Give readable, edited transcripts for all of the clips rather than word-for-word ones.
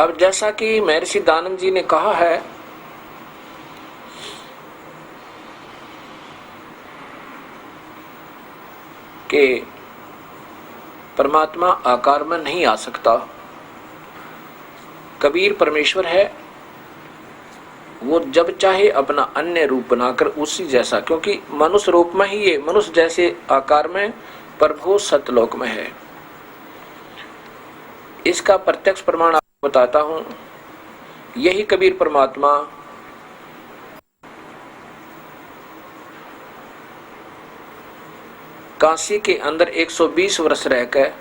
अब जैसा कि महर्षि दानंद जी ने कहा है कि परमात्मा आकार में नहीं आ सकता, कबीर परमेश्वर है, वो जब चाहे अपना अन्य रूप बनाकर उसी जैसा, क्योंकि मनुष्य रूप में ही ये मनुष्य जैसे आकार में प्रभु सतलोक में है। इसका प्रत्यक्ष प्रमाण आपको बताता हूं। यही कबीर परमात्मा काशी के अंदर 120 वर्ष रहकर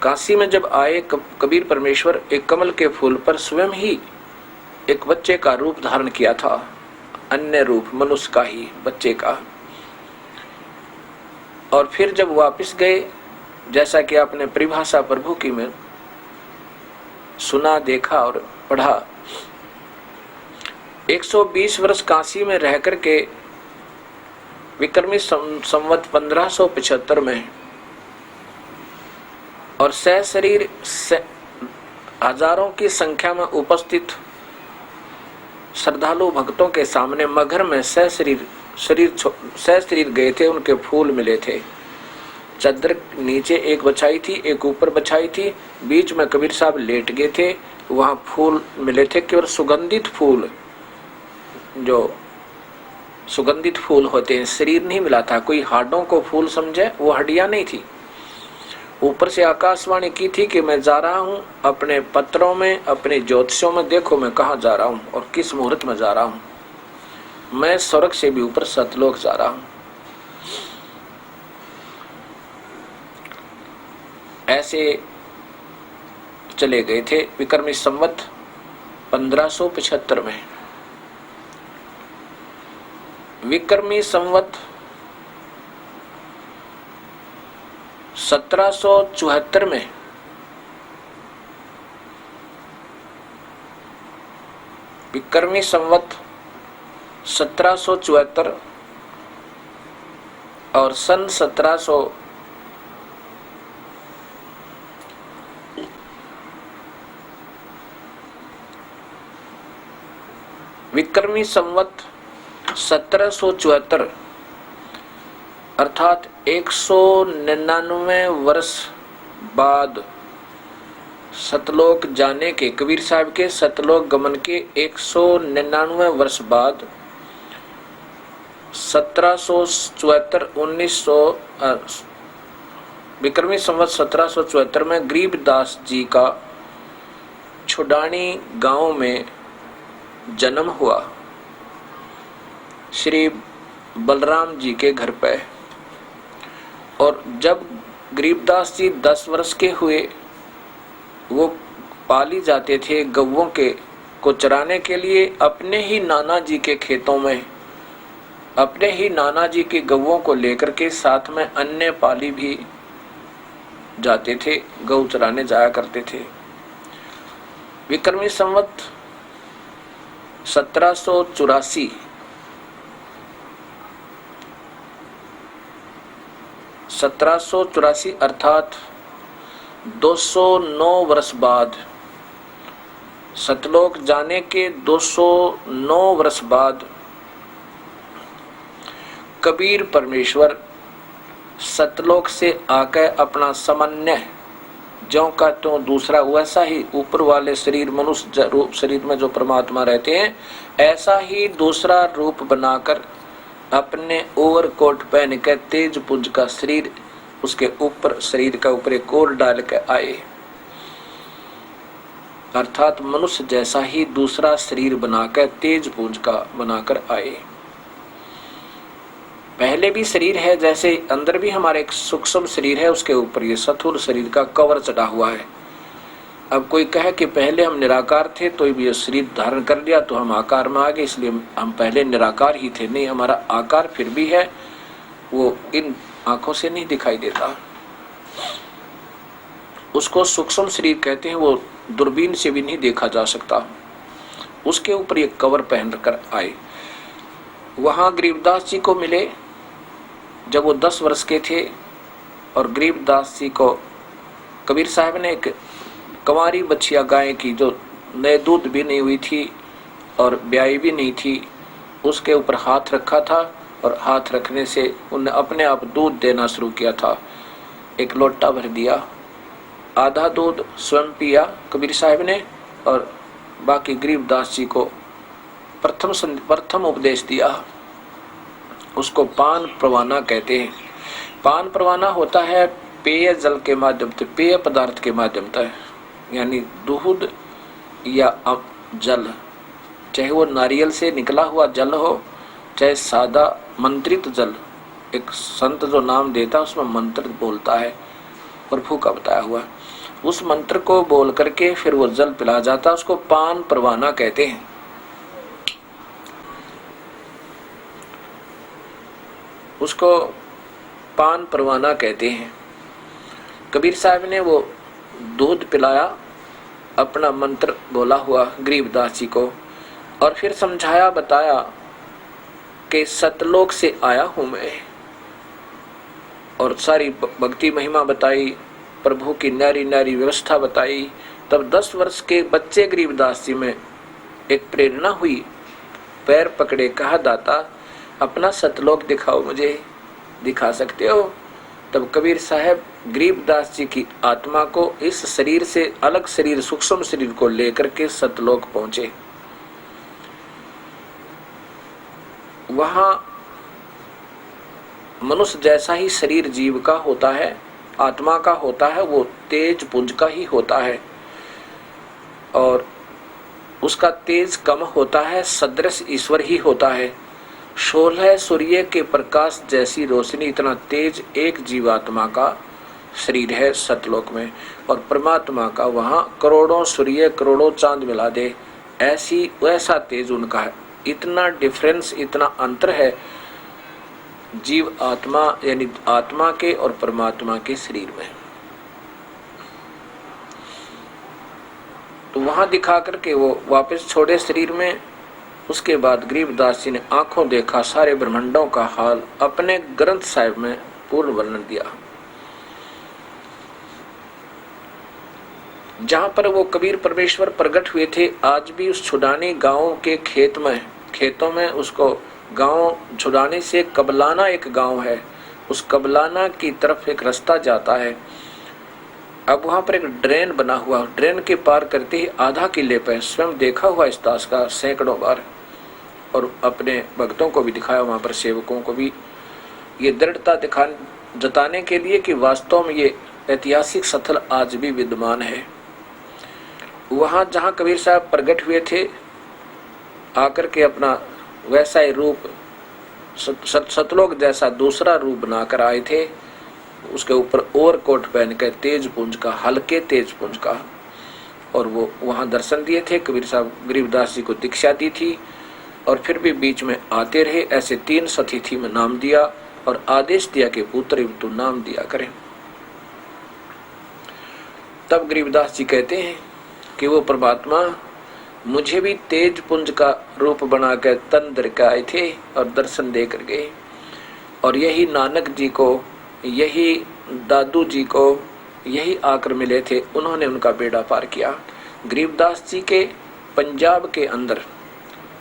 काशी में जब आए, कबीर परमेश्वर एक कमल के फूल पर स्वयं ही एक बच्चे का रूप धारण किया था, अन्य रूप मनुष्य का ही, बच्चे का। और फिर जब वापस गए, जैसा कि आपने परिभाषा प्रभु की में सुना, देखा और पढ़ा, 120 वर्ष काशी में रह करके विक्रमी संवत 1575 में और सशरीर हजारों की संख्या में उपस्थित श्रद्धालु भक्तों के सामने मगर में सशरीर गए थे। उनके फूल मिले थे। चादर नीचे एक बछाई थी, एक ऊपर बछाई थी, बीच में कबीर साहब लेट गए थे। वहां फूल मिले थे, केवल सुगंधित फूल, जो सुगंधित फूल होते हैं, शरीर नहीं मिला था। कोई हाडों को फूल समझे, वो हड्डियां नहीं थी। ऊपर से आकाशवाणी की थी कि मैं जा रहा हूं, अपने पत्रों में, अपने ज्योतिषों में देखो मैं कहां जा रहा हूं और किस मुहूर्त में जा रहा हूं। मैं स्वर्ग से भी ऊपर सतलोक जा रहा हूं। ऐसे चले गए थे विक्रमी संवत 1575 में। विक्रमी संवत 1774 में विक्रमी संवत 1774 और सन 1700 विक्रमी संवत 1774 अर्थात 199 वर्ष बाद सतलोक जाने के, कबीर साहब के सतलोक गमन के 199 वर्ष बाद 1774 विक्रमी संवत 1774 में गरीबदास जी का छुडानी गांव में जन्म हुआ, श्री बलराम जी के घर पे। और जब गरीबदास जी 10 वर्ष के हुए, वो पाली जाते थे गौओं के को चराने के लिए अपने ही नाना जी के खेतों में, अपने ही नाना जी के गौओं को लेकर के साथ में अन्य पाली भी जाते थे, गौ चराने जाया करते थे। विक्रमी संवत 1784 1784 अर्थात 209 वर्ष बाद, सतलोक जाने के 209 वर्ष बाद कबीर परमेश्वर सतलोक से आकर अपना सामान्य ज्यों का त्यों दूसरा वैसा ही ऊपर वाले शरीर मनुष्य रूप शरीर में जो परमात्मा रहते हैं, ऐसा ही दूसरा रूप बनाकर अपने ओवरकोट पहन के तेज पुंज का शरीर, उसके ऊपर शरीर का ऊपर एक और डाल के आए, अर्थात मनुष्य जैसा ही दूसरा शरीर बनाकर तेज पुंज का बनाकर आए। पहले भी शरीर है, जैसे अंदर भी हमारे एक सूक्ष्म शरीर है, उसके ऊपर ये स्थूल शरीर का कवर चढ़ा हुआ है। अब कोई कहे कि पहले हम निराकार थे तो ये शरीर धारण कर लिया तो हम आकार में आ गए, इसलिए हम पहले निराकार ही थे। नहीं, हमारा आकार फिर भी है, वो इन आंखों से नहीं दिखाई देता। उसको सूक्ष्म शरीर कहते हैं, वो दूरबीन से भी नहीं देखा जा सकता। उसके ऊपर एक कवर पहन कर आए। वहां गरीबदास जी को मिले जब वो 10 वर्ष के थे, और गरीबदास जी को कबीर साहब ने एक कंवारी बछिया गाय की जो नए दूध भी नहीं हुई थी और ब्याई भी नहीं थी, उसके ऊपर हाथ रखा था और हाथ रखने से उन्हें अपने आप दूध देना शुरू किया था। एक लोटा भर दिया, आधा दूध स्वयं पिया कबीर साहब ने और बाकी गरीबदास जी को प्रथम उपदेश दिया। उसको पान परवाना कहते हैं। पान परवाना होता है पेय जल के माध्यम से, पेय पदार्थ के माध्यम से, यानी दूध या जल, चाहे वो नारियल से निकला हुआ जल हो, चाहे सादा मंत्रित जल। एक संत जो नाम देता है उसमें मंत्र बोलता है, प्रभु का बताया हुआ, उस मंत्र को बोल करके फिर वो जल पिला जाता, उसको पान परवाना कहते हैं। उसको पान परवाना कहते हैं। कबीर साहब ने वो दूध पिलाया, अपना मंत्र बोला हुआ गरीबदास जी को, और फिर समझाया बताया कि सतलोक से आया हूं मैं, और सारी भक्ति महिमा बताई, प्रभु की न्यारी न्यारी व्यवस्था बताई। तब 10 वर्ष के बच्चे गरीबदास जी में एक प्रेरणा हुई, पैर पकड़े, कहा दाता अपना सतलोक दिखाओ, मुझे दिखा सकते हो? तब कबीर साहब गरीबदास जी की आत्मा को इस शरीर से अलग शरीर, सूक्ष्म शरीर को लेकर के सतलोक पहुंचे। वहां मनुष्य जैसा ही शरीर जीव का होता है, आत्मा का होता है, वो तेज पुंज का ही होता है, और उसका तेज कम होता है, सदृश ईश्वर ही होता है। 16 सूर्य के प्रकाश जैसी रोशनी, इतना तेज एक जीवात्मा का शरीर है सतलोक में, और परमात्मा का वहां करोड़ों सूर्य करोड़ों चांद मिला दे ऐसी वैसा तेज उनका है। इतना डिफरेंस, इतना अंतर है जीव आत्मा, यानी आत्मा के और परमात्मा के शरीर में। तो वहां दिखा करके वो वापस छोड़े शरीर में। उसके बाद गरीबदास जी ने आंखों देखा सारे ब्रह्मांडों का हाल, अपने ग्रंथ साहिब में पूर्ण वर्णन दिया। जहां पर वो कबीर परमेश्वर प्रकट हुए थे, आज भी उस छुड़ानी गांव के खेतों में उसको गांव छुड़ाने से कबलाना एक गांव है, उस कबलाना की तरफ एक रास्ता जाता है। अब वहां पर एक ड्रेन बना हुआ, ड्रेन के पार करते ही आधा किले पे स्वयं देखा हुआ इस दास का सैकड़ों बार, और अपने भक्तों को भी दिखाया, वहां पर सेवकों को भी, ये दृढ़ता जताने के लिए कि वास्तव में ये ऐतिहासिक स्थल आज भी विद्यमान है। वहां जहां कबीर साहब प्रकट हुए थे, आकर के अपना वैसा ही रूप, सतलोक जैसा दूसरा रूप बनाकर आए थे। उसके ऊपर ओवरकोट पहन कर तेज पुंज का, हल्के तेज पुंज का, और वो वहां दर्शन दिए थे। कबीर साहब गरीबदास जी को दीक्षा दी थी, और फिर भी बीच में आते रहे। ऐसे 3 सतिथि में नाम दिया और आदेश दिया कि पुत्र तू नाम दिया करें। तब गरीबदास जी कहते हैं कि वो परमात्मा मुझे भी तेज पुंज का रूप बनाकर तन धर के आए थे और दर्शन दे कर गए, और यही नानक जी को, यही दादू जी को, यही आकर मिले थे, उन्होंने उनका बेड़ा पार किया। गरीबदास जी के पंजाब के अंदर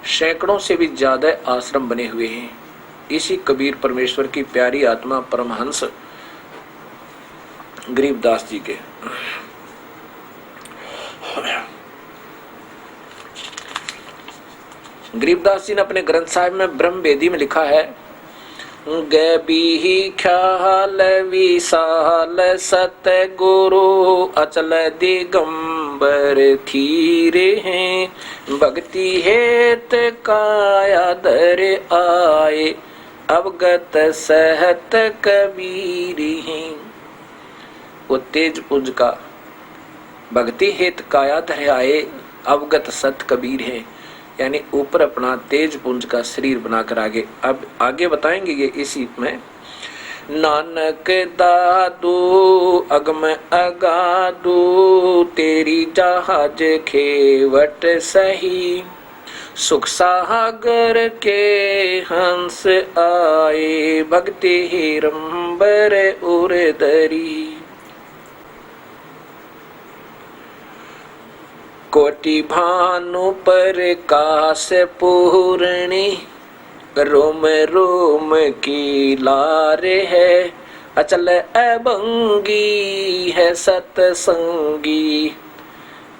सैकड़ों से भी ज्यादा आश्रम बने हुए हैं। इसी कबीर परमेश्वर की प्यारी आत्मा परमहंस गरीबदास जी के। गरीबदास जी ने अपने ग्रंथ साहिब में ब्रह्म वेदी में लिखा है, गैबी ख्याल विशाल सत गुरु अचल दिगंबर थीरे हैं, भक्ति हेत काया दर आए अवगत सहत कबीर हैं। वो तेज पुंज का भक्ति हेत काया धर आए अवगत सत कबीर हैं, यानी ऊपर अपना तेज पुंज का शरीर बनाकर आगे बताएंगे ये इसी में। नानक दादू अगम अगादू तेरी जहाज खेवट सही, सुख सागर के हंस आए भक्ति हिरंबर उर दरी। कोटि भानु प्रकाश पूर्णी, रोम रोम की लारे है, अचल अभंगी है सतसंगी,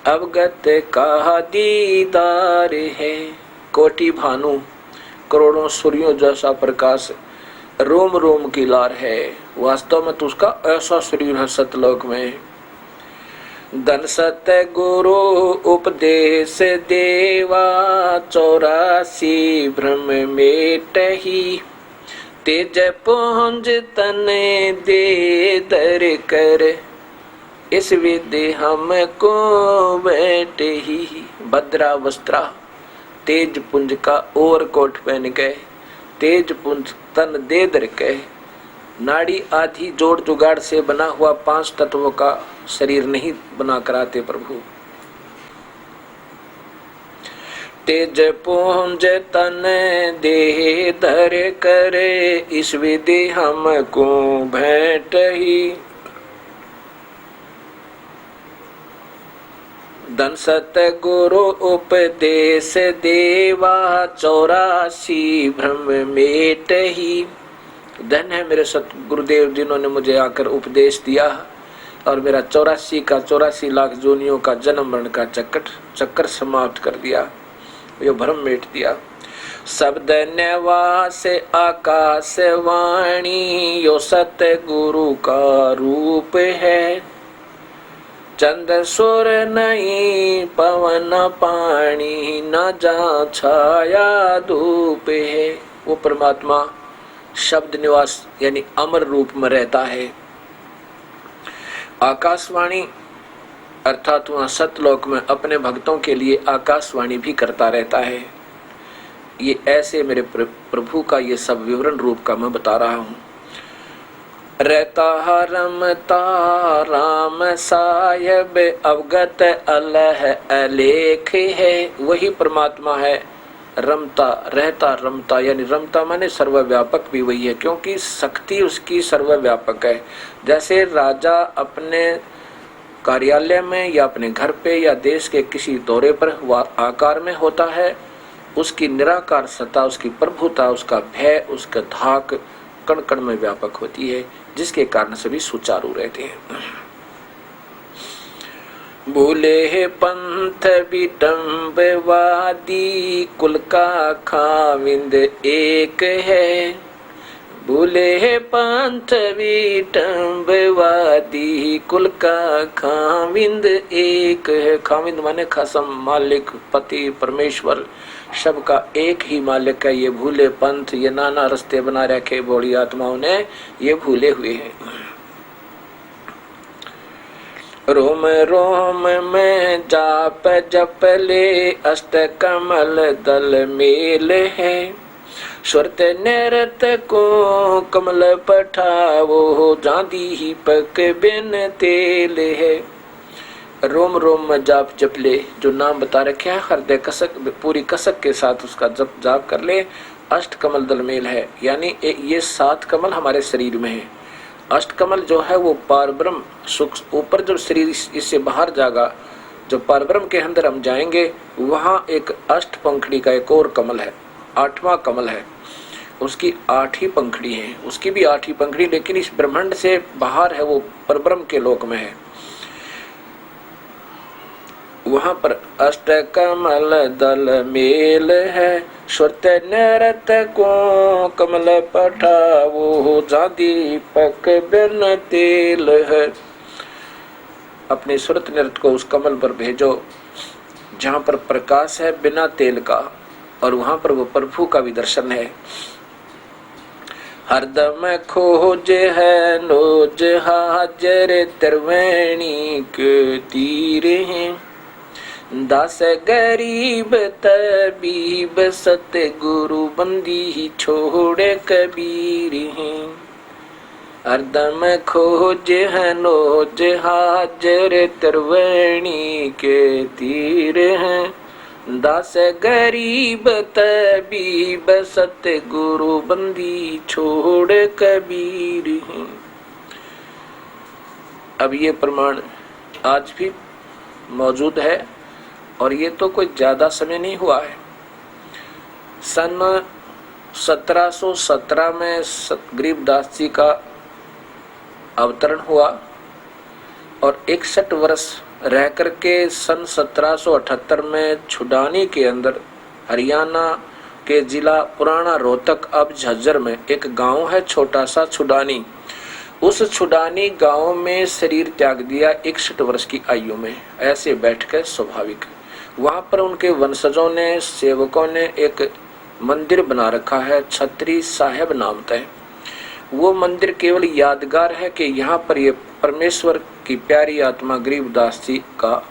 अवगत का दीदार है। कोटि भानु, करोड़ों सूर्यों जैसा प्रकाश, रोम रोम की लार है, वास्तव में तो उसका ऐसा शरीर है सतलोक में। धन सत गुरु उपदेश देवा, 84 भ्रम मेटहि, तेज पुंज तन दे दर कर, इस विधि हमको बैठे ही। भद्रा वस्त्रा, तेज पुंज का और कोट पहन के, तेज पुंज तन दे दर के, नाड़ी आदि जोड़ जुगाड़ से बना हुआ 5 तत्वों का शरीर नहीं बना कराते प्रभु। तेज पुंज तन देह धर करे, इस विधि हमको भेंट ही। धन सत गुरु उपदेश देवा, 84 भ्रम मेट ही। धन है मेरे सत गुरुदेव जिन्होंने मुझे आकर उपदेश दिया और मेरा 84 का 84 लाख जोनियों का जन्म मरण का चक्कर समाप्त कर दिया, ये भ्रम मेट दिया। शब्द निवास आकाश वाणी, यो सत गुरु का रूप है, चंद सुर नहीं पवन पानी, न जा छाया धूप है। वो परमात्मा शब्द निवास यानी अमर रूप में रहता है। आकाशवाणी अर्थात वहाँ सतलोक में अपने भक्तों के लिए आकाशवाणी भी करता रहता है। ये ऐसे मेरे प्रभु का ये सब विवरण रूप का मैं बता रहा हूँ। रहता रमता राम साहिब, अवगत अलह अलेख है। वही परमात्मा है, रमता रहता रमता, यानी रमता माने सर्वव्यापक भी वही है, क्योंकि शक्ति उसकी सर्वव्यापक है। जैसे राजा अपने कार्यालय में या अपने घर पे या देश के किसी दौरे पर आकार में होता है, उसकी निराकार सत्ता, उसकी प्रभुता, उसका भय, उसका धाक कण कण में व्यापक होती है, जिसके कारण सभी सुचारू रहते हैं। भूले पंथ विटम्बवादी, कुल का खाविंद एक है। भूले पंथ विटम्बवादी, कुल का खाविंद एक है। खाविंद माने खसम, मालिक, पति, परमेश्वर, सबका एक ही मालिक है। ये भूले पंथ, ये नाना रास्ते बना रखे बड़ी आत्माओं ने, ये भूले हुए हैं। रोम रोम में जाप जप ले, अष्ट कमल दल मेल है। सुरत नृत को कमल पठावो, जादी ही पक बिन तेल है। रोम रोम में जाप जप ले, जो नाम बता रखे हैं, हृदय कसक पूरी कसक के साथ उसका जप जाप कर ले। अष्ट कमल दल मेल है, यानी ये 7 कमल हमारे शरीर में है। अष्ट कमल जो है वो पारब्रह्म सुख, ऊपर जो शरीर इससे बाहर जाएगा, जो पारब्रह्म के अंदर हम जाएंगे, वहाँ एक अष्ट पंखड़ी का एक और कमल है, 8वां कमल है। उसकी 8 ही पंखड़ी है, उसकी भी 8 ही पंखड़ी, लेकिन इस ब्रह्मांड से बाहर है, वो परब्रह्म के लोक में है। वहाँ पर अष्ट कमल दल मेल है। सुरत नृत को कमल पठावो, जादी पक बिन तेल है। अपने सुरत नृत को उस कमल पर भेजो जहाँ पर प्रकाश है बिना तेल का, और वहाँ पर वो प्रभु का भी दर्शन है। हरदम खोज है नोज हाजर, त्रिवेणी के तीर हैं। दास गरीब तबीब, सतगुरु बंदी छोड़ कबीर हैं। हरदम खोज है नोज हाजर, त्रिवेणी के तीर हैं। दास गरीब तबीब, सतगुरु बंदी छोड़ कबीर हैं। अब ये प्रमाण आज भी मौजूद है और ये तो कोई ज्यादा समय नहीं हुआ है। सन 1717 में गरीबदास जी का अवतरण हुआ और 61 वर्ष रह करके सन 1778 में छुडानी के अंदर, हरियाणा के जिला पुराना रोहतक अब झज्जर में एक गांव है छोटा सा छुडानी, उस छुडानी गांव में शरीर त्याग दिया 61 वर्ष की आयु में। ऐसे बैठकर स्वाभाविक वहां पर उनके वंशजों ने, सेवकों ने एक मंदिर बना रखा है, छत्री साहेब नाम है। वो मंदिर केवल यादगार है कि यहाँ पर ये परमेश्वर की प्यारी आत्मा गरीबदास जी का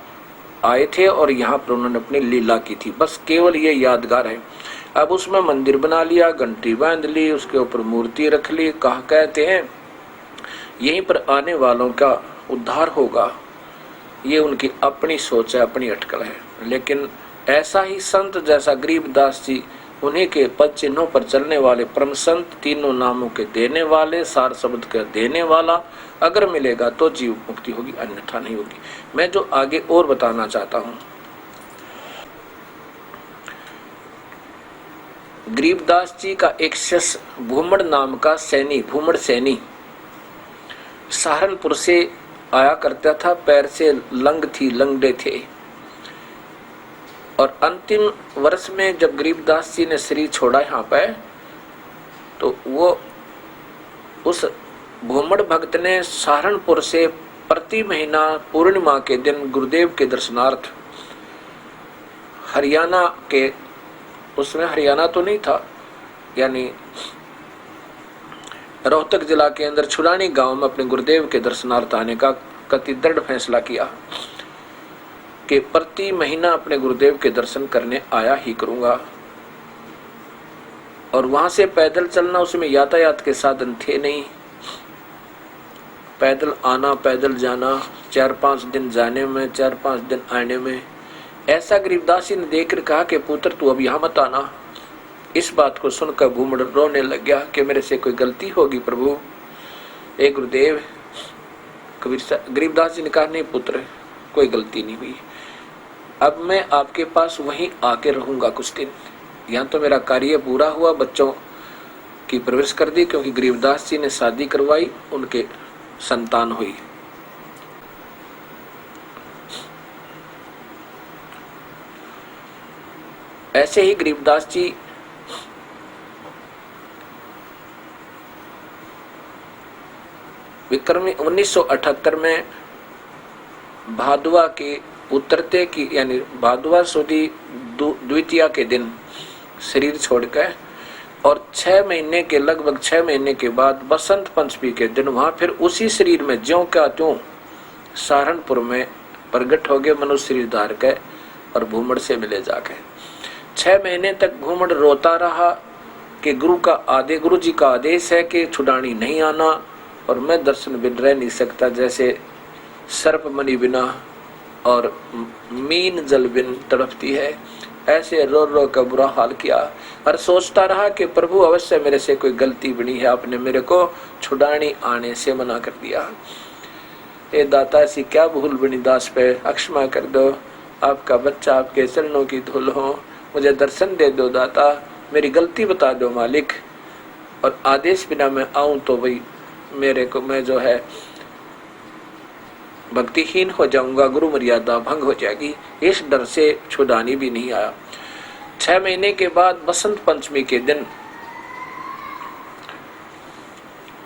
आए थे और यहाँ पर उन्होंने अपनी लीला की थी, बस केवल ये यादगार है। अब उसमें मंदिर बना लिया, घंटी बांध ली, उसके ऊपर मूर्ति रख ली, कहा कहते हैं यहीं पर आने वालों का उद्धार होगा। ये उनकी अपनी सोच है, अपनी अटकल है। लेकिन ऐसा ही संत जैसा गरीबदास जी, उन्हीं के पद चिन्हों पर चलने वाले परम संत, तीनों नामों के देने वाले, सार शब्द के देने वाला अगर मिलेगा तो जीव मुक्ति होगी, अन्यथा नहीं होगी। मैं जो आगे और बताना चाहता हूं, गरीबदास जी का एक शिष्य भूमड़ नाम का सैनी, भूमड़ सैनी सहारनपुर से आया करता था, पैर से लंग थी, लंगड़े थे। और अंतिम वर्ष में जब गरीबदास जी ने शरीर छोड़ा यहाँ पे, तो वो उस भूमड़ भक्त ने सहारनपुर से प्रति महीना पूर्णिमा के दिन गुरुदेव के दर्शनार्थ हरियाणा के, उसमें हरियाणा तो नहीं था, यानी रोहतक जिला के अंदर छुडानी गांव में अपने गुरुदेव के दर्शनार्थ आने का कति दृढ़ फैसला किया कि प्रति महीना अपने गुरुदेव के दर्शन करने आया ही करूंगा। और वहां से पैदल चलना, उसमें यातायात के साधन थे नहीं, पैदल आना पैदल जाना, 4-5 दिन जाने में, 4-5 दिन आने में। ऐसा गरीबदास जी ने देखकर कहा कि पुत्र तू अब यहाँ मत आना। इस बात को सुनकर भूमड़ रोने लग गया कि मेरे से कोई गलती होगी प्रभु, ए गुरुदेव। गरीबदास जी ने कहा नहीं पुत्र, कोई गलती नहीं हुई, अब मैं आपके पास वहीं आके रहूंगा कुछ दिन। यहाँ तो मेरा कार्य पूरा हुआ, बच्चों की परवरिश कर दी, क्योंकि गरीबदास जी ने शादी करवाई, उनके संतान हुई। ऐसे ही गरीबदास जी विक्रमी 1978 में भादुआ के उतरते की, यानी भादुआ सुदी द्वितीया के दिन शरीर छोड़कर, और 6 महीने के, लगभग 6 महीने के बाद बसंत पंचमी के दिन वहां फिर उसी शरीर में ज्यों का त्यों सहारनपुर में प्रकट हो गए, मनुष्य शरीर धार के, और भूमड़ से मिले जाके। 6 महीने तक भूमड़ रोता रहा कि गुरु जी का आदेश है कि छुडानी नहीं आना, और मैं दर्शन बिन रह नहीं सकता, जैसे सर्प मणि बिना और मीन जल बिन तड़पती है, ऐसे रो रो का बुरा हाल किया। और सोचता रहा कि प्रभु अवश्य मेरे से कोई गलती बनी है, आपने मेरे को छुडानी आने से मना कर दिया। ए दाता, ऐसी क्या भूल बनी दास पे, अक्षमा कर दो, आपका बच्चा आपके चरणों की धूल हो, मुझे दर्शन दे दो दाता, मेरी गलती बता दो मालिक, और आदेश बिना मैं आऊं तो भाई मेरे को, मैं जो है भक्तिहीन हो जाऊंगा, गुरु मर्यादा भंग हो जाएगी। इस डर से छुडानी भी नहीं आया। 6 महीने के बाद बसंत पंचमी के दिन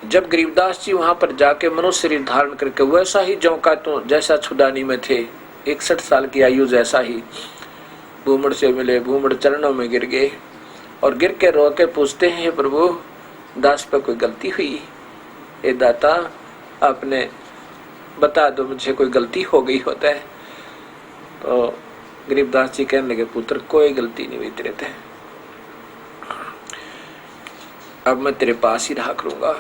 जब गरीबदास जी वहां पर जाके मनुष्य शरीर धारण करके वैसा ही ज्यों का त्यों जैसा छुडानी में थे, 61 साल की आयु जैसा ही भूमड़ से मिले, भूमड़ चरणों में गिर गए और गिर के रो के पूछते हैं, प्रभु दास पर कोई गलती हुई? ए दाता, आपने बता दो, मुझे कोई गलती हो गई होता है। तो गरीबदास जी कहने लगे, पुत्र कोई गलती नहीं हुई तेरे से, अब मैं तेरे पास ही रहा करूंगा।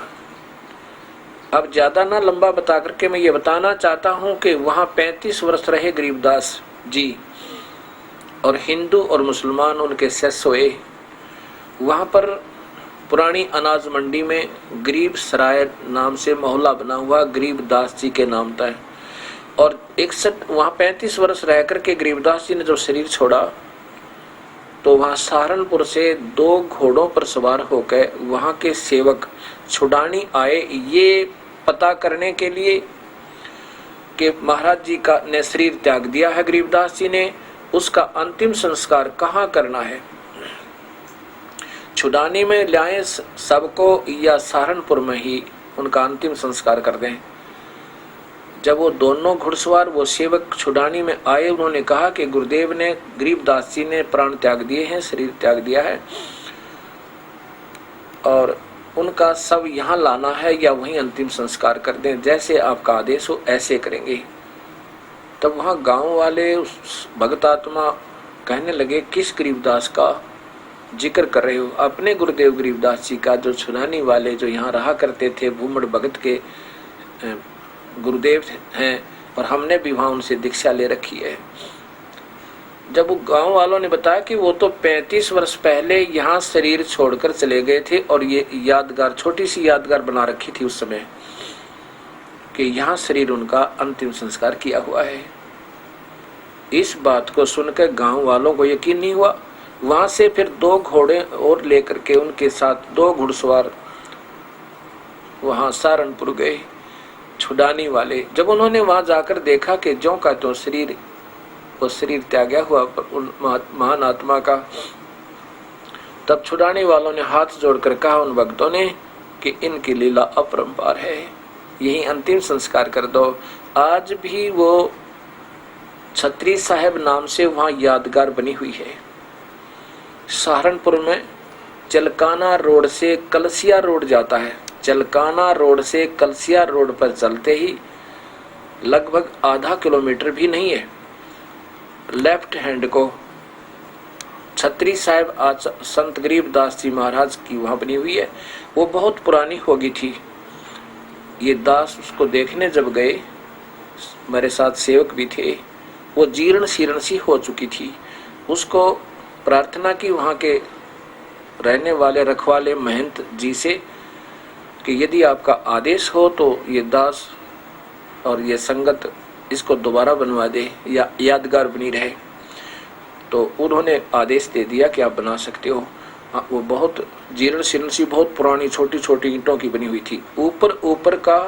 अब ज्यादा ना लंबा बता करके मैं ये बताना चाहता हूं कि वहां 35 वर्ष रहे गरीबदास जी, और हिंदू और मुसलमान उनके शिष्य हुए। वहां पर पुरानी अनाज मंडी में गरीब सराय नाम से मोहल्ला बना हुआ, गरीबदास जी के नाम था। और 61 वहां 35 वर्ष रह करके गरीबदास जी ने जो शरीर छोड़ा तो वहां सहारनपुर से 2 घोड़ों पर सवार होकर वहां के सेवक छुड़ानी आए ये पता करने के लिए कि महाराज जी का ने शरीर त्याग दिया है गरीबदास जी ने, उसका अंतिम संस्कार कहाँ करना है, छुड़ानी में लाए सबको या सहारनपुर में ही उनका अंतिम संस्कार कर दें। जब वो दोनों घुड़सवार वो सेवक छुड़ानी में आए, उन्होंने कहा कि गुरुदेव ने गरीबदास जी ने प्राण त्याग दिए हैं, शरीर त्याग दिया है और उनका सब यहाँ लाना है या वहीं अंतिम संस्कार कर दें, जैसे आपका आदेश हो ऐसे करेंगे। तब वहाँ गांव वाले उस भगत आत्मा कहने लगे किस गरीबदास का जिक्र कर रहे हो? अपने गुरुदेव गरीबदास जी का, जो छुड़ानी वाले जो यहाँ रहा करते थे, भूमड़ भगत के गुरुदेव हैं और हमने भी वहाँ उनसे दीक्षा ले रखी है। जब वो गांव वालों ने बताया कि वो तो 35 वर्ष पहले यहाँ शरीर छोड़कर चले गए थे और ये यादगार, छोटी सी यादगार बना रखी थी उस समय कि यहाँ शरीर उनका अंतिम संस्कार किया हुआ है। इस बात को सुनकर गांव वालों को यकीन नहीं हुआ। वहां से फिर 2 घोड़े और लेकर के उनके साथ 2 घुड़सवार वहां सहारनपुर गए छुड़ानी वाले। जब उन्होंने वहां जाकर देखा कि ज्यों का त्यों शरीर, वो शरीर त्यागा हुआ उन महान आत्मा का, तब छुड़ाने वालों ने हाथ जोड़कर कहा उन भक्तों ने कि इनकी लीला अपरंपार है, यही अंतिम संस्कार कर दो। आज भी वो छत्री साहब नाम से वहां यादगार बनी हुई है। सहारनपुर में चलकाना रोड से कलसिया रोड जाता है, चलकाना रोड से कलसिया रोड पर चलते ही लगभग आधा किलोमीटर भी नहीं है, लेफ्ट हैंड को छत्री साहब आज संत गरीबदास जी महाराज की वहां बनी हुई है। वो बहुत पुरानी होगी थी। ये दास उसको देखने जब गए, मेरे साथ सेवक भी थे, वो जीर्ण शीर्ण सी हो चुकी थी। उसको प्रार्थना की वहाँ के रहने वाले रखवाले महंत जी से कि यदि आपका आदेश हो तो ये दास और ये संगत इसको दोबारा बनवा दे या यादगार बनी रहे। तो उन्होंने आदेश दे दिया कि आप बना सकते हो। वो बहुत जीर्ण शीर्ण सी, बहुत पुरानी छोटी छोटी ईंटों की बनी हुई थी। ऊपर का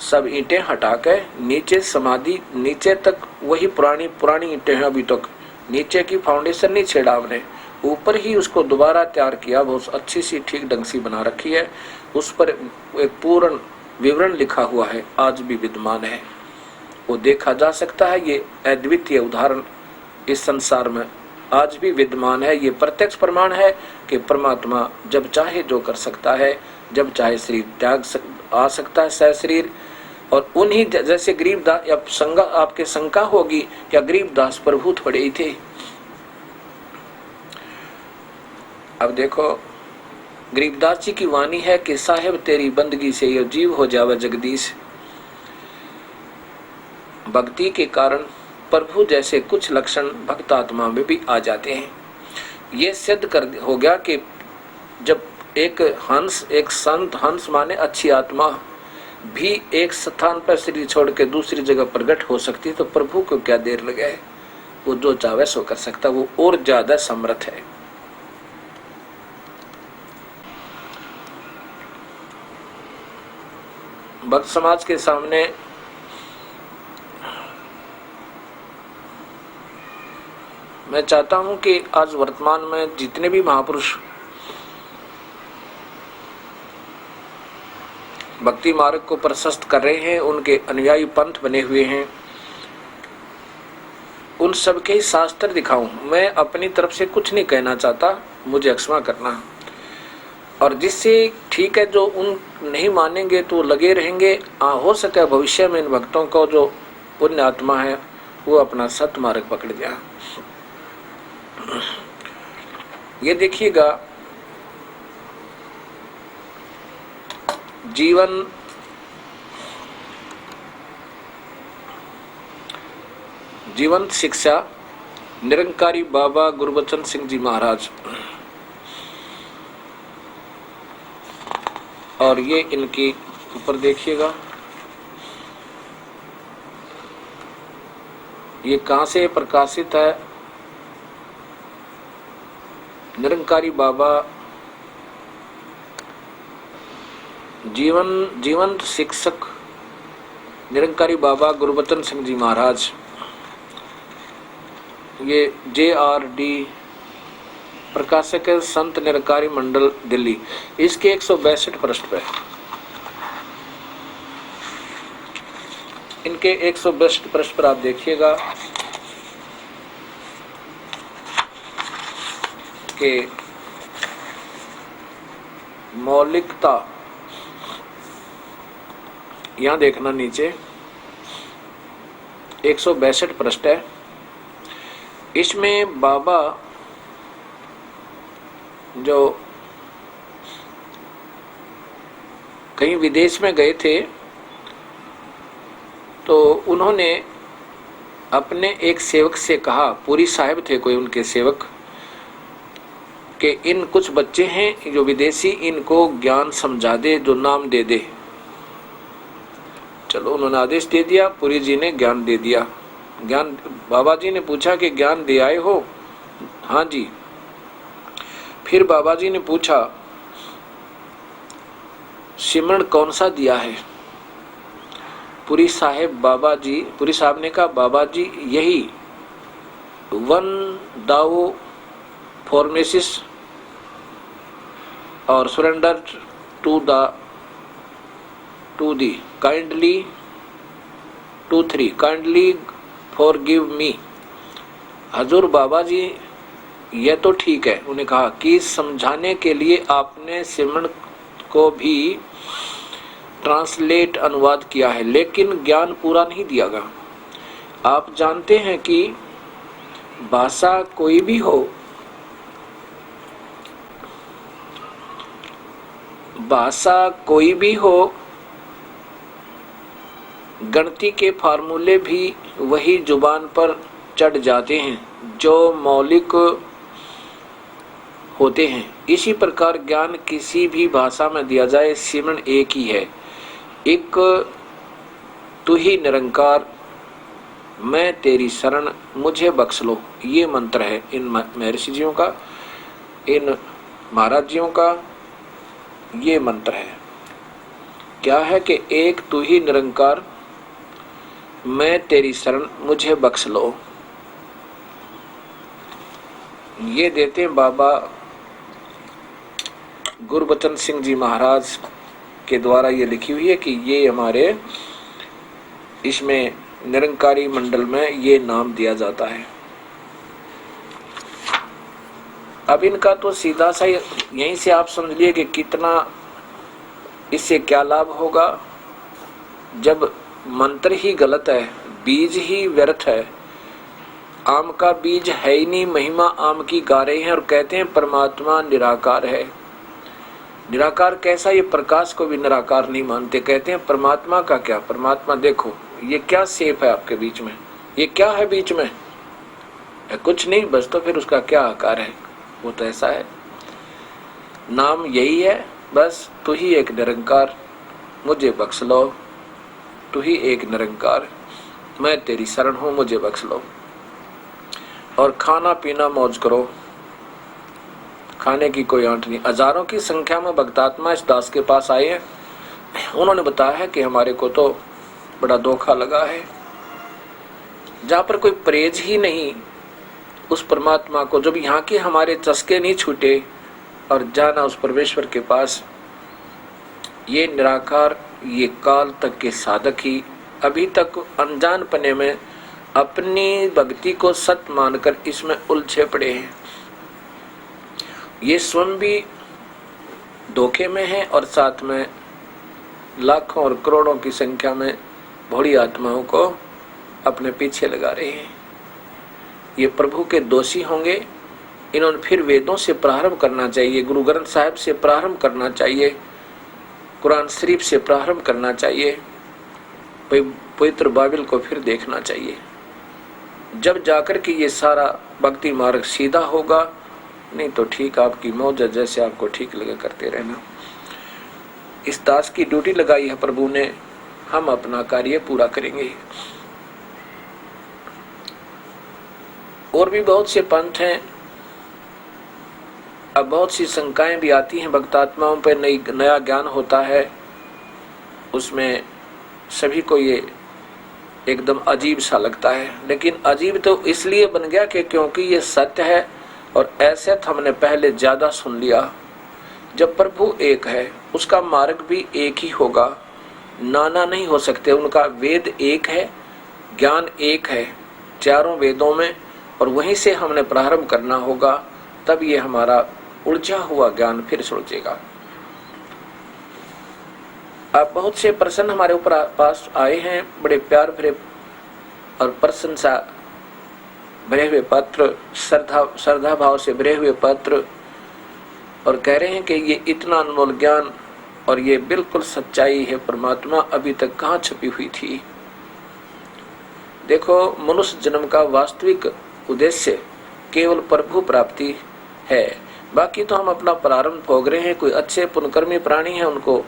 सब ईंटें हटा कर नीचे समाधि, नीचे तक वही पुरानी ईंटें हैं अभी तक। नीचे की फाउंडेशन नहीं छेड़ा हमने, ऊपर ही उसको दोबारा तैयार किया, बहुत अच्छी सी ठीक ढंग से बना रखी है। उस पर एक पूर्ण विवरण लिखा हुआ है, आज भी विद्यमान है, वो देखा जा सकता है। ये अद्वितीय उदाहरण इस संसार में आज भी विद्यमान है। ये प्रत्यक्ष प्रमाण है कि परमात्मा जब चाहे जो कर सकता है, जब चाहे शरीर त्याग आ सकता है सह शरीर। और उन्हीं जैसे गरीबदास, या आपके शंका होगी क्या गरीबदास प्रभु थोड़े ही थे? अब देखो गरीबदास जी की वाणी है कि साहेब तेरी बंदगी से ये जीव हो जावे जगदीश। भक्ति के कारण प्रभु जैसे कुछ लक्षण भक्त आत्मा में भी आ जाते हैं। ये सिद्ध कर हो गया कि जब एक हंस, एक संत, हंस माने अच्छी आत्मा भी एक स्थान पर शरीर छोड़ के दूसरी जगह प्रकट हो सकती है, तो प्रभु को क्या देर लगे है? वो जो चाहे सो कर सकता, वो और ज्यादा समर्थ है। भक्त समाज के सामने मैं चाहता हूं कि आज वर्तमान में जितने भी महापुरुष भक्ति मार्ग को प्रशस्त कर रहे हैं, उनके अनुयायी पंथ बने हुए हैं, उन सबके ही शास्त्र दिखाऊं। मैं अपनी तरफ से कुछ नहीं कहना चाहता, मुझे क्षमा करना। और जिससे ठीक है, जो उन नहीं मानेंगे तो लगे रहेंगे। हो सके भविष्य में इन भक्तों को जो पुण्य आत्मा है वो अपना सत मार्ग पकड़ जाए। ये देखिएगा, जीवन शिक्षा निरंकारी बाबा गुरबचन सिंह जी महाराज, और ये इनकी ऊपर देखिएगा ये कहाँ से प्रकाशित है? निरंकारी बाबा जीवंत शिक्षक निरंकारी बाबा गुरबचन सिंह जी महाराज, ये JRD प्रकाशक है, संत निरंकारी मंडल दिल्ली। इसके 162 पृष्ठ पे, इनके 162 पृष्ठ पर आप देखिएगा कि मौलिकता, यहां देखना नीचे 162 पृष्ठ है। इसमें बाबा जो कहीं विदेश में गए थे तो उन्होंने अपने एक सेवक से कहा, पूरी साहिब थे कोई उनके सेवक, कि इन कुछ बच्चे हैं जो विदेशी, इनको ज्ञान समझा दे, जो नाम दे दे। चलो उन्होंने आदेश दे दिया, पुरी जी ने ज्ञान दे दिया। ज्ञान, बाबा जी ने पूछा कि ज्ञान दे आए हो? हाँ जी। फिर बाबा जी ने पूछा सिमरन कौन सा दिया है? पुरी साहब ने कहा, बाबा जी यही 1 दाओ फॉर्मेसिस और surrender to thee kindly 2-3 kindly forgive me. हजूर बाबा जी यह तो ठीक है, उन्हें कहा कि समझाने के लिए आपने सिमरन को भी ट्रांसलेट अनुवाद किया है, लेकिन ज्ञान पूरा नहीं दिया गया। आप जानते हैं कि भाषा कोई भी हो, गणित के फार्मूले भी वही जुबान पर चढ़ जाते हैं जो मौलिक होते हैं। इसी प्रकार ज्ञान किसी भी भाषा में दिया जाए, सिमरन एक ही है, एक तू ही निरंकार, मैं तेरी शरण, मुझे बख्श लो। ये मंत्र है इन महर्षि जियों का, इन महाराज जियों का। ये मंत्र है, क्या है कि एक तू ही निरंकार, मैं तेरी शरण, मुझे बख्श लो। ये देते हैं बाबा गुरबचन सिंह जी महाराज के द्वारा ये लिखी हुई है कि ये हमारे इसमें निरंकारी मंडल में ये नाम दिया जाता है। अब इनका तो सीधा सा यहीं से आप समझ लिए कि कितना इससे क्या लाभ होगा। जब मंत्र ही गलत है, बीज ही व्यर्थ है, आम का बीज है ही नहीं, महिमा आम की गा रहे हैं और कहते हैं परमात्मा निराकार है। निराकार कैसा? ये प्रकाश को भी निराकार नहीं मानते, कहते हैं परमात्मा का क्या? परमात्मा देखो ये क्या शेप है आपके बीच में, ये क्या है बीच में? कुछ नहीं, बस तो फिर उसका क्या आकार है? वो तो ऐसा है, नाम यही है, बस तू ही एक निरंकार, मुझे बख्श लो, तू ही एक निरंकार, मैं तेरी शरण हूं, मुझे बख्श लो। और खाना पीना मौज करो, खाने की कोई आंट नहीं। हजारों की संख्या में भक्तात्मा इस दास के पास आए हैं, उन्होंने बताया है कि हमारे को तो बड़ा धोखा लगा है, जहाँ पर कोई परहेज ही नहीं उस परमात्मा को, जब यहाँ के हमारे चस्के नहीं छूटे और जाना उस परमेश्वर के पास। ये निराकार, ये काल तक के साधक ही अभी तक अनजान पने में अपनी भक्ति को सत्य मानकर इसमें उलझे पड़े हैं। ये स्वयं भी धोखे में है और साथ में लाखों और करोड़ों की संख्या में भोली आत्माओं को अपने पीछे लगा रहे हैं। ये प्रभु के दोषी होंगे। इन्होंने फिर वेदों से प्रारंभ करना चाहिए, गुरु ग्रंथ साहिब से प्रारंभ करना चाहिए, कुरान शरीफ से प्रारंभ करना चाहिए, पवित्र बाइबल को फिर देखना चाहिए, जब जाकर के ये सारा भक्ति मार्ग सीधा होगा। नहीं तो ठीक आपकी मौज, जैसे आपको ठीक लगे करते रहना। इस दास की ड्यूटी लगाई है प्रभु ने, हम अपना कार्य पूरा करेंगे। और भी बहुत से पंथ हैं। अब बहुत सी शंकाएं भी आती हैं भक्तात्माओं पर, नया ज्ञान होता है, उसमें सभी को ये एकदम अजीब सा लगता है। लेकिन अजीब तो इसलिए बन गया कि क्योंकि ये सत्य है और ऐसे तो हमने पहले ज़्यादा सुन लिया। जब प्रभु एक है, उसका मार्ग भी एक ही होगा, नाना नहीं हो सकते। उनका वेद एक है, ज्ञान एक है चारों वेदों में, और वहीं से हमने प्रारंभ करना होगा, तब ये हमारा उलझा हुआ ज्ञान फिर सुलझेगा। अब बहुत से प्रश्न हमारे ऊपर पास आए हैं, बड़े प्यार भरे और प्रशंसा भरे हुए पत्र, श्रद्धा भाव से भरे हुए पत्र, और कह रहे हैं कि ये इतना अनमोल ज्ञान और ये बिल्कुल सच्चाई है परमात्मा अभी तक कहाँ छुपी हुई थी। देखो, मनुष्य जन्म का वास्तविक उद्देश्य केवल प्रभु प्राप्ति है। बाकी तो हम अपना प्रारंभ भोग रहे हैं। कोई अच्छे पुण्यकर्मी प्राणी हैं, उनको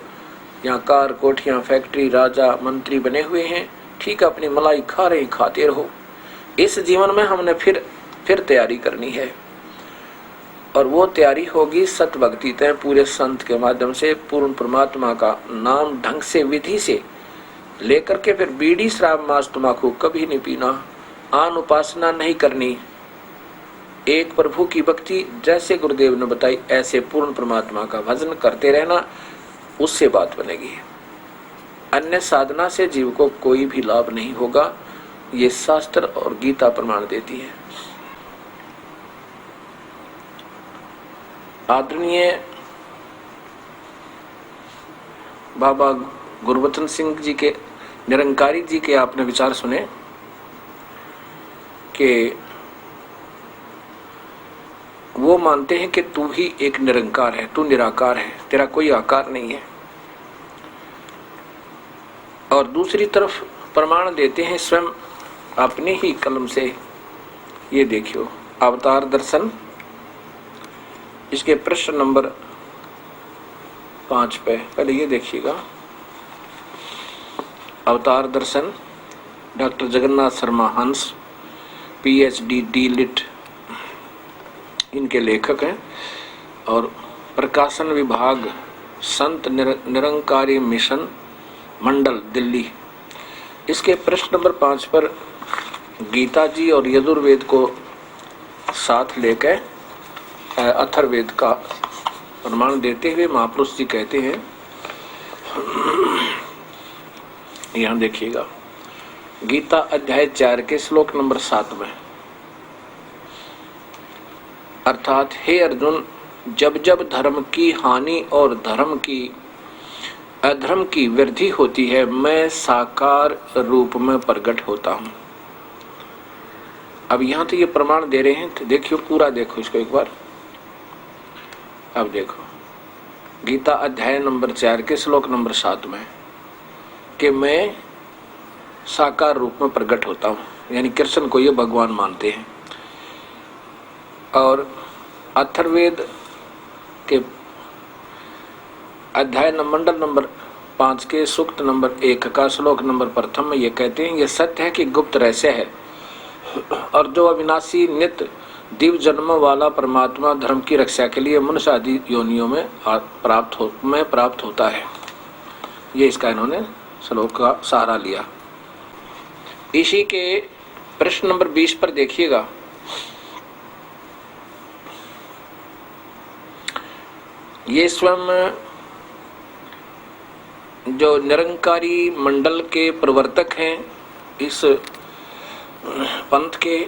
यहाँ कार, कोठियाँ, फैक्ट्री, राजा, मंत्री बने हुए हैं, ठीक है, अपनी मलाई खा रहे, खाते रहो। इस जीवन में हमने फिर तैयारी करनी है, और वो तैयारी होगी सत भक्ति तय पूरे संत के माध्यम से, पूर्ण परमात्मा का नाम ढंग से विधि से लेकर के। फिर बीड़ी, शराब, मांस, तम्बाकू कभी नहीं पीना, आन उपासना नहीं करनी, एक प्रभु की भक्ति जैसे गुरुदेव ने बताई ऐसे पूर्ण परमात्मा का भजन करते रहना, उससे बात बनेगी। अन्य साधना से जीव को कोई भी लाभ नहीं होगा, ये शास्त्र और गीता प्रमाण देती है। आदरणीय बाबा गुरबचन सिंह जी के, निरंकारी जी के आपने विचार सुने कि वो मानते हैं कि तू ही एक निरंकार है, तू निराकार है, तेरा कोई आकार नहीं है। और दूसरी तरफ प्रमाण देते हैं स्वयं अपने ही कलम से। ये देखियो अवतार दर्शन, इसके प्रश्न नंबर 5 पे पहले ये देखिएगा। अवतार दर्शन, डॉक्टर जगन्नाथ शर्मा हंस, PhD D.Litt इनके लेखक हैं, और प्रकाशन विभाग संत निरंकारी मिशन मंडल दिल्ली। इसके प्रश्न नंबर 5 पर गीता जी और यजुर्वेद को साथ लेकर अथर्ववेद का प्रमाण देते हुए महापुरुष जी कहते हैं, यहाँ देखिएगा गीता अध्याय 4 के श्लोक नंबर 7 में, अर्थात हे अर्जुन, जब जब धर्म की हानि और अधर्म की वृद्धि होती है, मैं साकार रूप में प्रकट होता हूं। अब यहां तो ये प्रमाण दे रहे हैं, तो देखियो पूरा देखो इसको एक बार। अब देखो गीता अध्याय नंबर 4 के श्लोक नंबर 7 में कि मैं साकार रूप में प्रकट होता हूं, यानी कृष्ण को ये भगवान मानते हैं। और अथर्ववेद के अध्याय मंडल नंबर 5 के सूक्त नंबर 1 का श्लोक नंबर 1 में ये कहते हैं, ये सत्य है कि गुप्त रहस्य है, और जो अविनाशी नित्य दिव्य जन्म वाला परमात्मा धर्म की रक्षा के लिए मनुष्य आदि योनियों में प्राप्त होता है। ये इसका इन्होंने श्लोक का सहारा लिया। इसी के प्रश्न नंबर 20 पर देखिएगा, ये स्वयं जो निरंकारी मंडल के प्रवर्तक हैं इस पंथ के,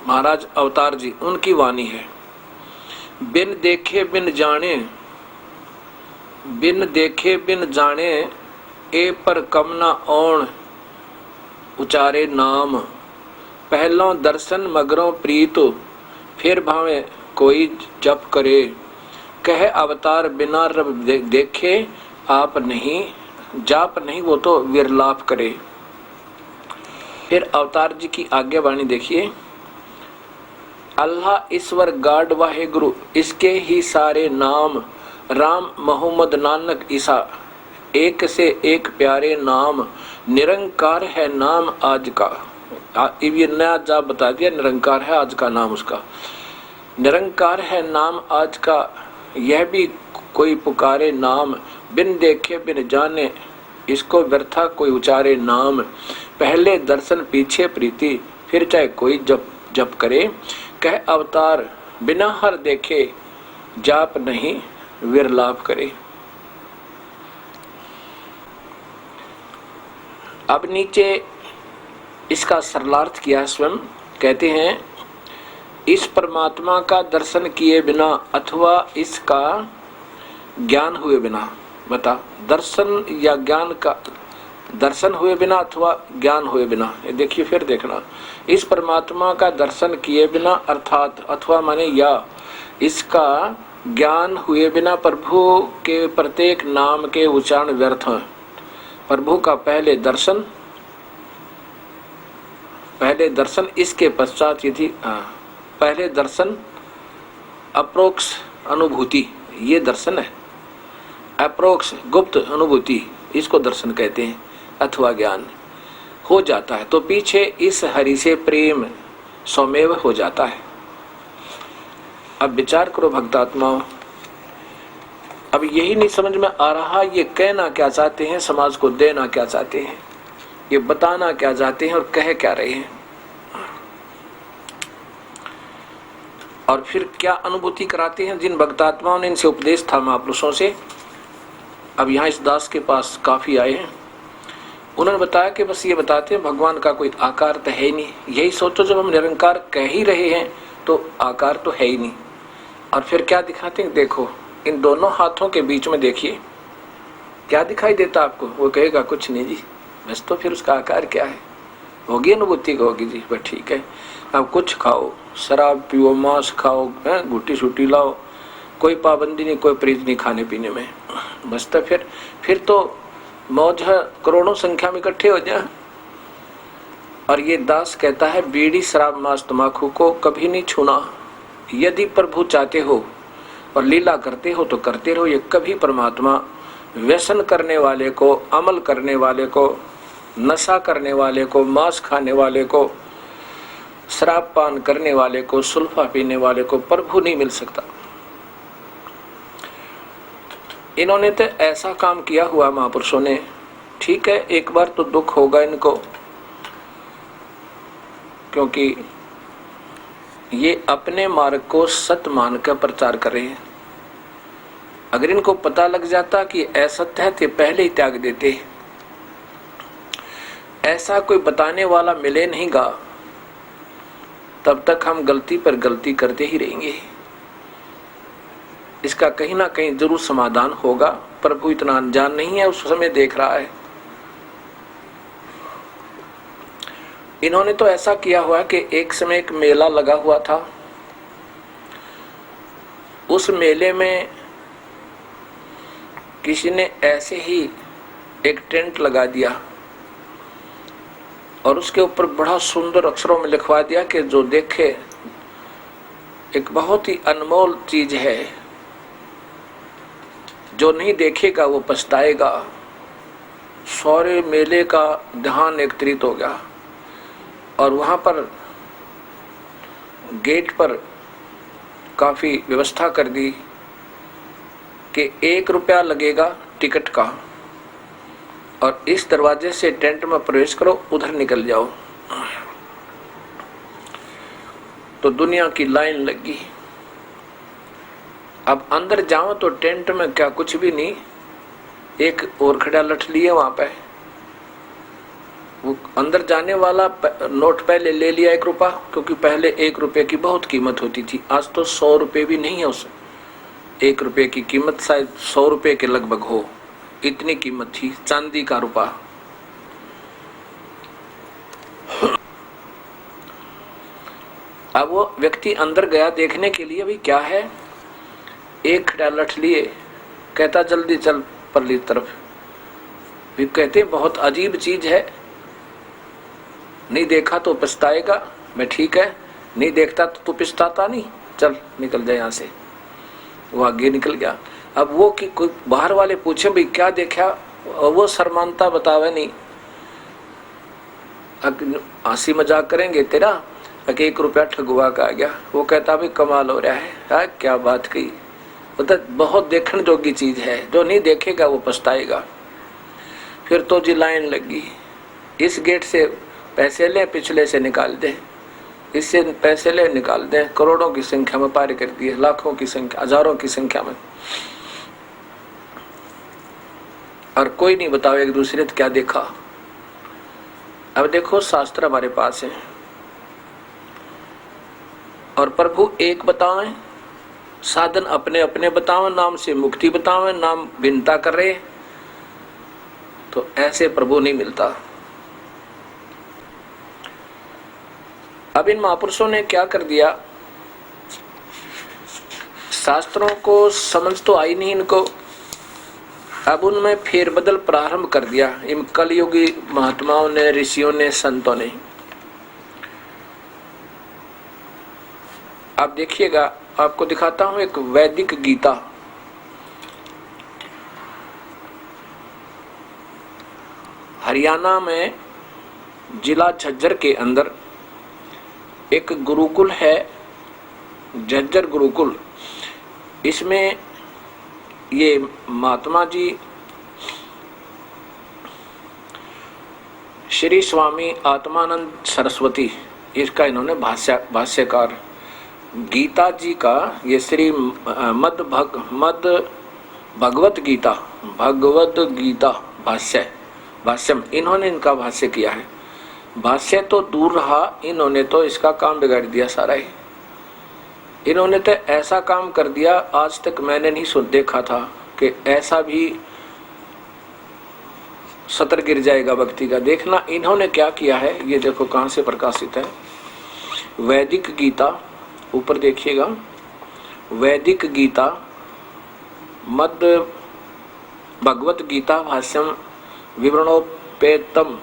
महाराज अवतार जी, उनकी वाणी है। बिन देखे बिन जाने ए पर कमना ओण उचारे नाम, पहलों दर्शन मगरों प्रीत, फिर भावे कोई जप करे, कह अवतार बिना रब देखे, आप नहीं जाप नहीं वो तो विरलाप करे। फिर अवतार जी की आज्ञावाणी देखिए, अल्लाह ईश्वर गाड वाहे गुरु, इसके ही सारे नाम, राम मोहम्मद नानक ईसा, एक से एक प्यारे नाम, निरंकार है नाम आज का। ये नया जाप बता दिया, निरंकार है आज का नाम उसका, निरंकार है नाम आज का। यह भी कोई पुकारे नाम, बिन देखे बिन जाने इसको व्यर्था कोई उचारे नाम। पहले दर्शन पीछे प्रीति, फिर चाहे कोई जप जप करे। कह अवतार बिना हर देखे, जाप नहीं विरलाप करे। अब नीचे इसका सरलार्थ किया स्वयं, कहते हैं इस परमात्मा का दर्शन किए बिना अथवा इसका ज्ञान हुए बिना, बता दर्शन या ज्ञान का, दर्शन हुए बिना अथवा ज्ञान हुए बिना। ये देखिए फिर देखना, इस परमात्मा का दर्शन किए बिना अर्थात अथवा माने या इसका ज्ञान हुए बिना प्रभु के प्रत्येक नाम के उच्चारण व्यर्थ हैं। प्रभु का पहले दर्शन इसके पश्चात यदि पहले दर्शन अप्रोक्ष अनुभूति, ये दर्शन है, अप्रोक्ष गुप्त अनुभूति इसको दर्शन कहते हैं अथवा ज्ञान हो जाता है, तो पीछे इस हरि से प्रेम स्वमेव हो जाता है। अब विचार करो भक्तात्माओं, अब यही नहीं समझ में आ रहा ये कहना क्या चाहते हैं, समाज को देना क्या चाहते हैं, ये बताना क्या चाहते हैं और कह क्या रहे हैं, और फिर क्या अनुभूति कराते हैं जिन भक्तात्माओं ने इनसे उपदेश था महापुरुषों से। अब यहाँ इस दास के पास काफी आए हैं, उन्होंने बताया कि बस ये बताते हैं भगवान का कोई आकार तो है ही नहीं। यही सोचो जब हम निरंकार कह ही रहे हैं तो आकार तो है ही नहीं। और फिर क्या दिखाते हैं, देखो इन दोनों हाथों के बीच में देखिए क्या दिखाई देता आपको। वो कहेगा कुछ नहीं जी, बस तो फिर उसका आकार क्या है, होगी अनुभूति को होगी जी, बस ठीक है। अब कुछ खाओ, शराब पियो, मांस खाओ, गुट्टी छुट्टी लाओ, कोई पाबंदी नहीं, कोई प्रीत नहीं खाने पीने में, बस तो फिर तो मौज है, करोड़ों संख्या में इकट्ठे हो जाए। और ये दास कहता है बीड़ी शराब मांस तमाकू को कभी नहीं छूना। यदि प्रभु चाहते हो और लीला करते हो तो करते रहो, ये कभी परमात्मा व्यसन करने वाले को, अमल करने वाले को, नशा करने वाले को, मांस खाने वाले को, शराब पान करने वाले को, सुल्फा पीने वाले को प्रभु नहीं मिल सकता। इन्होंने तो ऐसा काम किया हुआ महापुरुषों ने, ठीक है एक बार तो दुख होगा इनको, क्योंकि ये अपने मार्ग को सत्य मान कर प्रचार कर रहे हैं। अगर इनको पता लग जाता कि असत्य है तो पहले ही त्याग देते। ऐसा कोई बताने वाला मिले नहीं गा, तब तक हम गलती पर गलती करते ही रहेंगे। इसका कहीं ना कहीं जरूर समाधान होगा। प्रभु इतना अनजान नहीं है, उस समय देख रहा है। इन्होंने तो ऐसा किया हुआ कि एक समय एक मेला लगा हुआ था, उस मेले में किसी ने ऐसे ही एक टेंट लगा दिया और उसके ऊपर बड़ा सुंदर अक्षरों में लिखवा दिया कि जो देखे एक बहुत ही अनमोल चीज है, जो नहीं देखेगा वो पछताएगा। सारे मेले का ध्यान एकत्रित हो गया और वहां पर गेट पर काफी व्यवस्था कर दी कि 1 रुपया लगेगा टिकट का और इस दरवाजे से टेंट में प्रवेश करो, उधर निकल जाओ। तो दुनिया की लाइन लगी। अब अंदर जाओ तो टेंट में क्या कुछ भी नहीं, एक और खड़ा लठ लिए वहां पे। वो अंदर जाने वाला नोट पहले ले लिया 1 रुपया, क्योंकि पहले 1 रुपये की बहुत कीमत होती थी। आज तो 100 रुपये भी नहीं है उस 1 रुपये की कीमत, शायद 100 रुपये के लगभग हो, इतनी कीमत थी चांदी का रुपया। अब वो व्यक्ति अंदर गया देखने के लिए भी क्या है, एक खड़ा लठ लिए, कहता जल्दी चल परली तरफ। भी कहते बहुत अजीब चीज है, नहीं देखा तो पछताएगा। मैं ठीक है, नहीं देखता तो तू पछताता नहीं, चल निकल जाए यहाँ से। वो आगे निकल गया। अब वो कि कोई बाहर वाले पूछे भाई क्या देखा, वो शर्मानता बतावे नहीं। हंसी मजाक करेंगे तेरा, 1 रुपया ठगुआ का आ गया। वो कहता भी कमाल हो रहा है, क्या बात कही। मतलब बहुत देखने जोगी चीज है, जो नहीं देखेगा वो पछताएगा। फिर तो जी लाइन लगी, इस गेट से पैसे ले, पिछले से निकाल दे, इससे पैसे ले निकाल दे। करोड़ों की संख्या में पार कर दिए, लाखों की संख्या, हजारों की संख्या में, और कोई नहीं बताओ एक दूसरे ने क्या देखा। अब देखो शास्त्र हमारे पास है, और प्रभु एक बतावें, साधन अपने अपने बतावें, नाम से मुक्ति बतावें, नाम भिन्नता कर रहे, तो ऐसे प्रभु नहीं मिलता। अब इन महापुरुषों ने क्या कर दिया, शास्त्रों को समझ तो आई नहीं इनको, अब उनमें फेरबदल प्रारंभ कर दिया इन कलयुगी महात्माओं ने, ऋषियों ने, संतों ने। आप देखिएगा, आपको दिखाता हूं एक वैदिक गीता। हरियाणा में जिला झज्जर के अंदर एक गुरुकुल है, झज्जर गुरुकुल। इसमें ये महात्मा जी श्री स्वामी आत्मानंद सरस्वती, इसका इन्होंने भाष्यकार गीता जी का, ये श्री मद भगवत गीता भाष्यम, इन्होंने इनका भाष्य किया है। भाष्य तो दूर रहा, इन्होंने तो इसका काम बिगाड़ दिया सारा ही। इन्होंने तो ऐसा काम कर दिया, आज तक मैंने नहीं देखा था कि ऐसा भी सतर गिर जाएगा भक्ति का। देखना इन्होंने क्या किया है, ये देखो कहाँ से प्रकाशित है। वैदिक गीता, ऊपर देखिएगा, वैदिक गीता मद भगवत गीता भाष्यम विवरणोपेतम,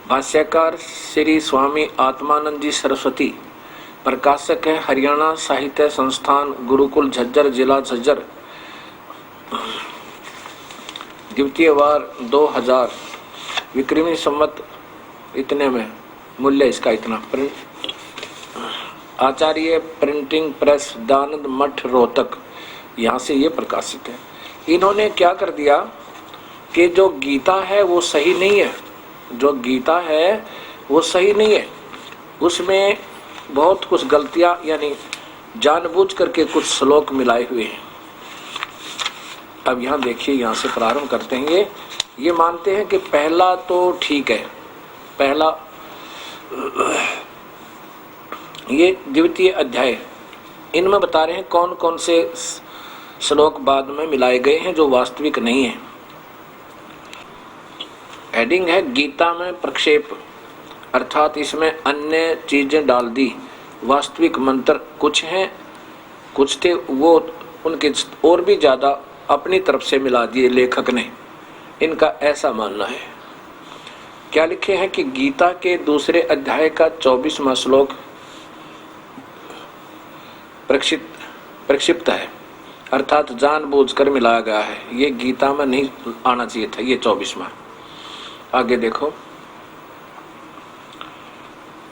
भाष्यकार श्री स्वामी आत्मानंद जी सरस्वती, प्रकाशक है हरियाणा साहित्य संस्थान गुरुकुल झज्जर, जिला झज्जर, द्वितीय वार 2000 विक्रमी संवत इतने में, मूल्य इसका इतना। आचार्य प्रिंटिंग प्रेस दानंद मठ रोहतक, यहाँ से ये प्रकाशित है। इन्होंने क्या कर दिया कि जो गीता है वो सही नहीं है, जो गीता है वो सही नहीं है, उसमें बहुत कुछ गलतियां, यानी जानबूझ करके कुछ श्लोक मिलाए हुए हैं। अब यहाँ देखिए, यहाँ से प्रारंभ करते हैं। ये मानते हैं कि पहला तो ठीक है, पहला ये द्वितीय अध्याय, इनमें बता रहे हैं कौन कौन से श्लोक बाद में मिलाए गए हैं जो वास्तविक नहीं है। हेडिंग है गीता में प्रक्षेप, अर्थात इसमें अन्य चीजें डाल दी, वास्तविक मंत्र कुछ हैं, कुछ थे वो उनके और भी ज्यादा अपनी तरफ से मिला दिए लेखक ने, इनका ऐसा मानना है। क्या लिखे हैं कि गीता के दूसरे अध्याय का 24वां श्लोक प्रक्षिप्त है, अर्थात जानबूझकर मिलाया गया है, ये गीता में नहीं आना चाहिए था ये 24वां। आगे देखो,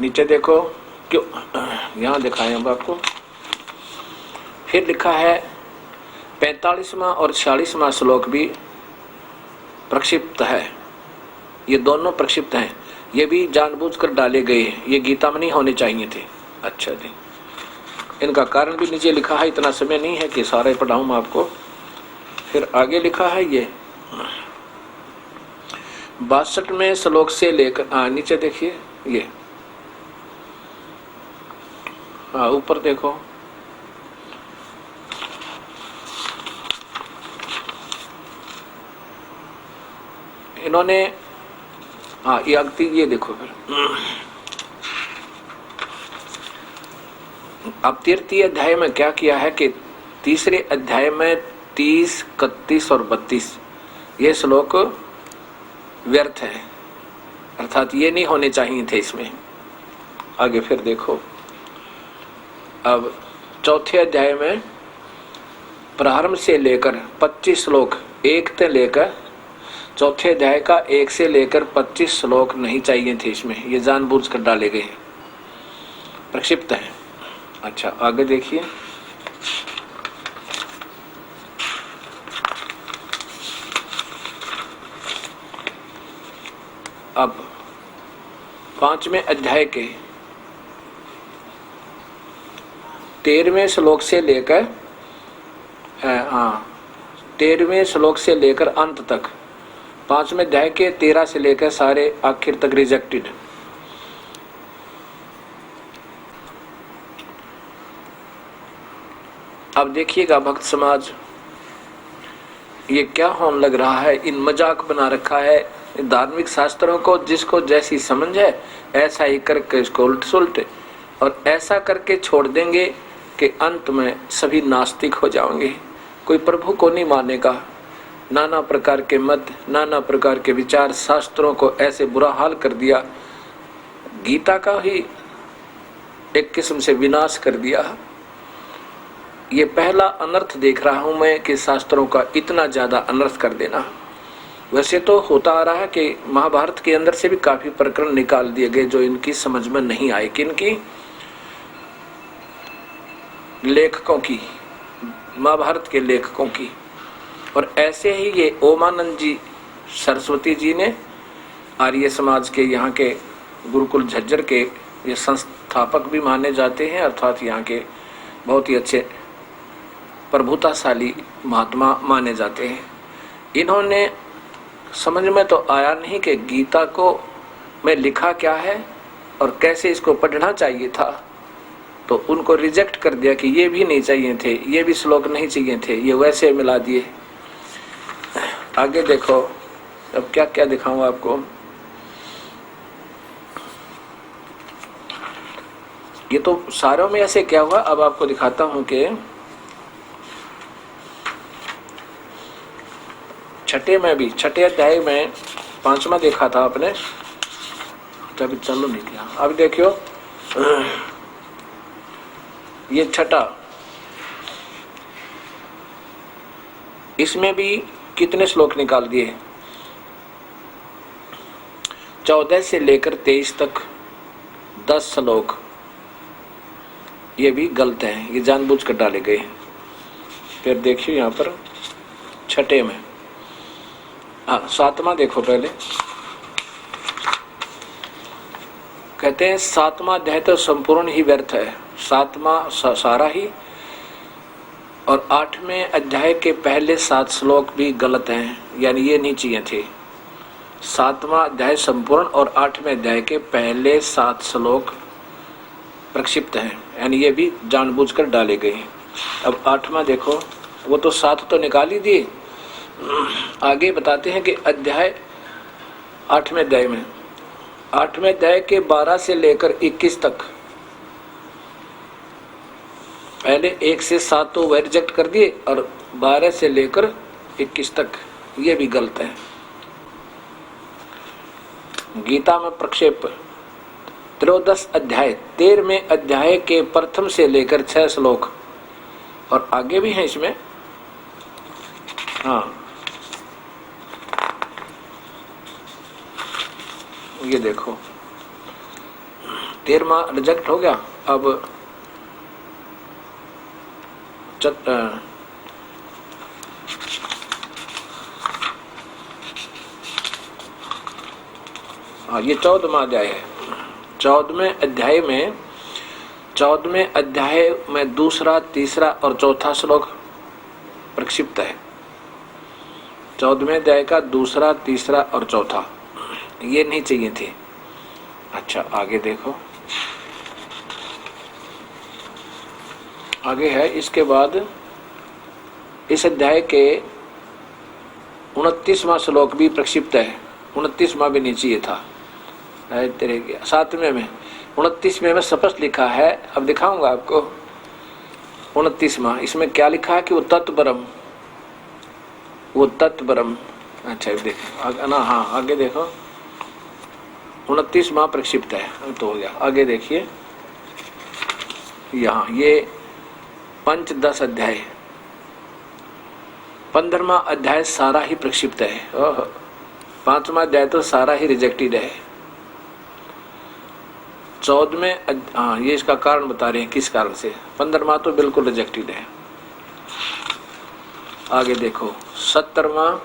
नीचे देखो, क्यों यहाँ दिखाएं हम आपको। फिर लिखा है 45वां और 46वां श्लोक भी प्रक्षिप्त है, ये दोनों प्रक्षिप्त हैं, ये भी जानबूझकर डाले गए, ये गीता में नहीं होने चाहिए थे। अच्छा जी, इनका कारण भी नीचे लिखा है, इतना समय नहीं है कि सारे पढ़ाऊं मैं आपको। फिर आगे लिखा है ये 62वें श्लोक से लेकर नीचे देखिए, ये ऊपर देखो, इन्होंने ये देखो। फिर अब तृतीय अध्याय में क्या किया है कि तीसरे अध्याय में 30, 31 और 32 ये श्लोक व्यर्थ है, अर्थात ये नहीं होने चाहिए थे इसमें। आगे फिर देखो, अब चौथे अध्याय में प्रारंभ से लेकर 25 श्लोक 1 से लेकर चौथे अध्याय का 1 से लेकर 25 श्लोक नहीं चाहिए थे इसमें, ये जानबूझ कर डाले गए, प्रक्षिप्त है। अच्छा आगे देखिए, अब 5वें अध्याय के 13वें श्लोक से लेकर 13वें श्लोक से लेकर अंत तक, 5वें अध्याय के 13 से लेकर सारे आखिर तक रिजेक्टेड। अब देखिएगा भक्त समाज, ये क्या होने लग रहा है, इन मजाक बना रखा है धार्मिक शास्त्रों को, जिसको जैसी समझ है ऐसा ही करके इसको उल्ट सुलट, और ऐसा करके छोड़ देंगे कि अंत में सभी नास्तिक हो जाएंगे, कोई प्रभु को नहीं मानेगा। नाना प्रकार के मत, नाना प्रकार के विचार, शास्त्रों को ऐसे बुरा हाल कर दिया, गीता का ही एक किस्म से विनाश कर दिया। ये पहला अनर्थ देख रहा हूं मैं कि शास्त्रों का इतना ज्यादा अनर्थ कर देना। वैसे तो होता आ रहा है कि महाभारत के अंदर से भी काफी प्रकरण निकाल दिए गए जो इनकी समझ में नहीं आए, किनकी, लेखकों की, महाभारत के लेखकों की। और ऐसे ही ये ओमानंद जी सरस्वती जी ने, आर्य समाज के यहाँ के गुरुकुल झज्जर के ये संस्थापक भी माने जाते हैं, अर्थात यहाँ के बहुत ही अच्छे प्रभुताशाली महात्मा माने जाते हैं। इन्होंने समझ में तो आया नहीं कि गीता को में लिखा क्या है और कैसे इसको पढ़ना चाहिए था, तो उनको रिजेक्ट कर दिया कि ये भी नहीं चाहिए थे, ये भी श्लोक नहीं चाहिए थे, ये वैसे मिला दिए। आगे देखो, अब क्या क्या दिखाऊं आपको। ये तो सारों में ऐसे क्या हुआ, अब आपको दिखाता हूं कि छठे में भी, छठे अध्याय में 5वां देखा था आपने, तो अभी चलो नहीं दिया। अब देखियो ये छठा, इसमें भी कितने श्लोक निकाल दिए, 14 से लेकर 23 तक 10 श्लोक, ये भी गलत हैं, ये जानबूझ कर डाले गए। फिर देखिए यहाँ पर छठे में, 7वां देखो पहले, कहते हैं 7वां अध्याय तो संपूर्ण ही व्यर्थ है, 7वां सारा ही, और 8वें अध्याय के पहले 7 श्लोक भी गलत हैं, यानी ये नहीं चाहिए थे। 7वां अध्याय संपूर्ण और 8वें अध्याय के पहले 7 श्लोक प्रक्षिप्त हैं, यानी ये भी जानबूझकर डाले गए। अब 8वां देखो, वो तो 7 तो निकाल ही दिए, आगे बताते हैं कि अध्याय 8वें अध्याय में, 8वें अध्याय के 12 से लेकर 21 तक, पहले 1 से 7 तो वह रिजेक्ट कर दिए, और 12 से लेकर 21 तक ये भी गलत है। गीता में प्रक्षेप 13 अध्याय, 13वें अध्याय के प्रथम से लेकर 6 श्लोक, और आगे भी हैं इसमें। हाँ ये देखो 13वां रिजेक्ट हो गया। अब ये 14वां अध्याय है। 14वें अध्याय में, 14वें अध्याय में दूसरा, तीसरा और चौथा श्लोक प्रक्षिप्त है। 14वें अध्याय का दूसरा, तीसरा और चौथा ये नहीं चाहिए थे। अच्छा आगे देखो, आगे है इसके बाद इस अध्याय के 29वां श्लोक भी प्रक्षिप्त है, 29वां भी नहीं चाहिए था। तेरे 7वें में, 29वें में स्पष्ट लिखा है, अब दिखाऊंगा आपको 29वां, इसमें क्या लिखा है कि वो तत्व ब्रह्म, वो तत्व ब्रह्म। अच्छा देखो ना, हाँ आगे देखो 29वां प्रक्षिप्त है, तो हो गया। आगे देखिए यहाँ ये 5-10 अध्याय, 15वां अध्याय सारा ही प्रक्षिप्त है। 5वां अध्याय तो सारा ही रिजेक्टेड है। 14वें हाँ, ये इसका कारण बता रहे हैं किस कारण से। 15वां तो बिल्कुल रिजेक्टेड है। आगे देखो 17वां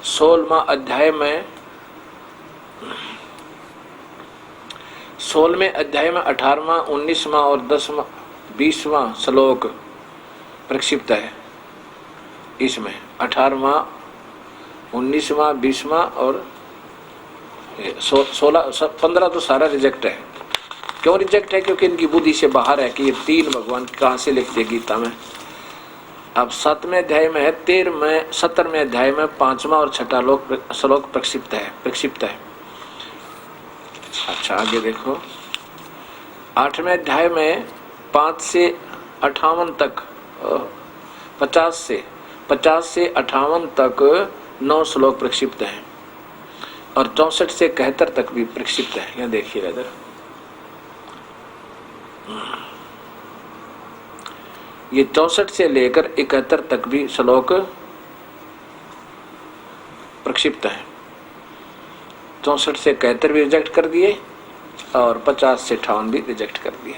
16वां अध्याय में 16वें अध्याय में 18वां 19वां और 10वां 20वां श्लोक प्रक्षिप्त है। इसमें 18वां 19वां 20वां और 15 तो सारा रिजेक्ट है। क्यों रिजेक्ट है? क्योंकि इनकी बुद्धि से बाहर है कि ये 3 भगवान कहाँ से लिख दे गीता में। अब 7वें अध्याय में है, 17वें अध्याय में 5वां और 6वां श्लोक प्रक्षिप्त है। अच्छा आगे देखो 8वें अध्याय में 5 से 58 तक 50 से 58 तक 9 श्लोक प्रक्षिप्त हैं और 64 से 71 तक भी प्रक्षिप्त है। यहाँ देखिए इधर ये 64 से लेकर 71 तक भी श्लोक प्रक्षिप्त है। 64 से 71 भी रिजेक्ट कर दिए और 50 से 58 भी रिजेक्ट कर दिए।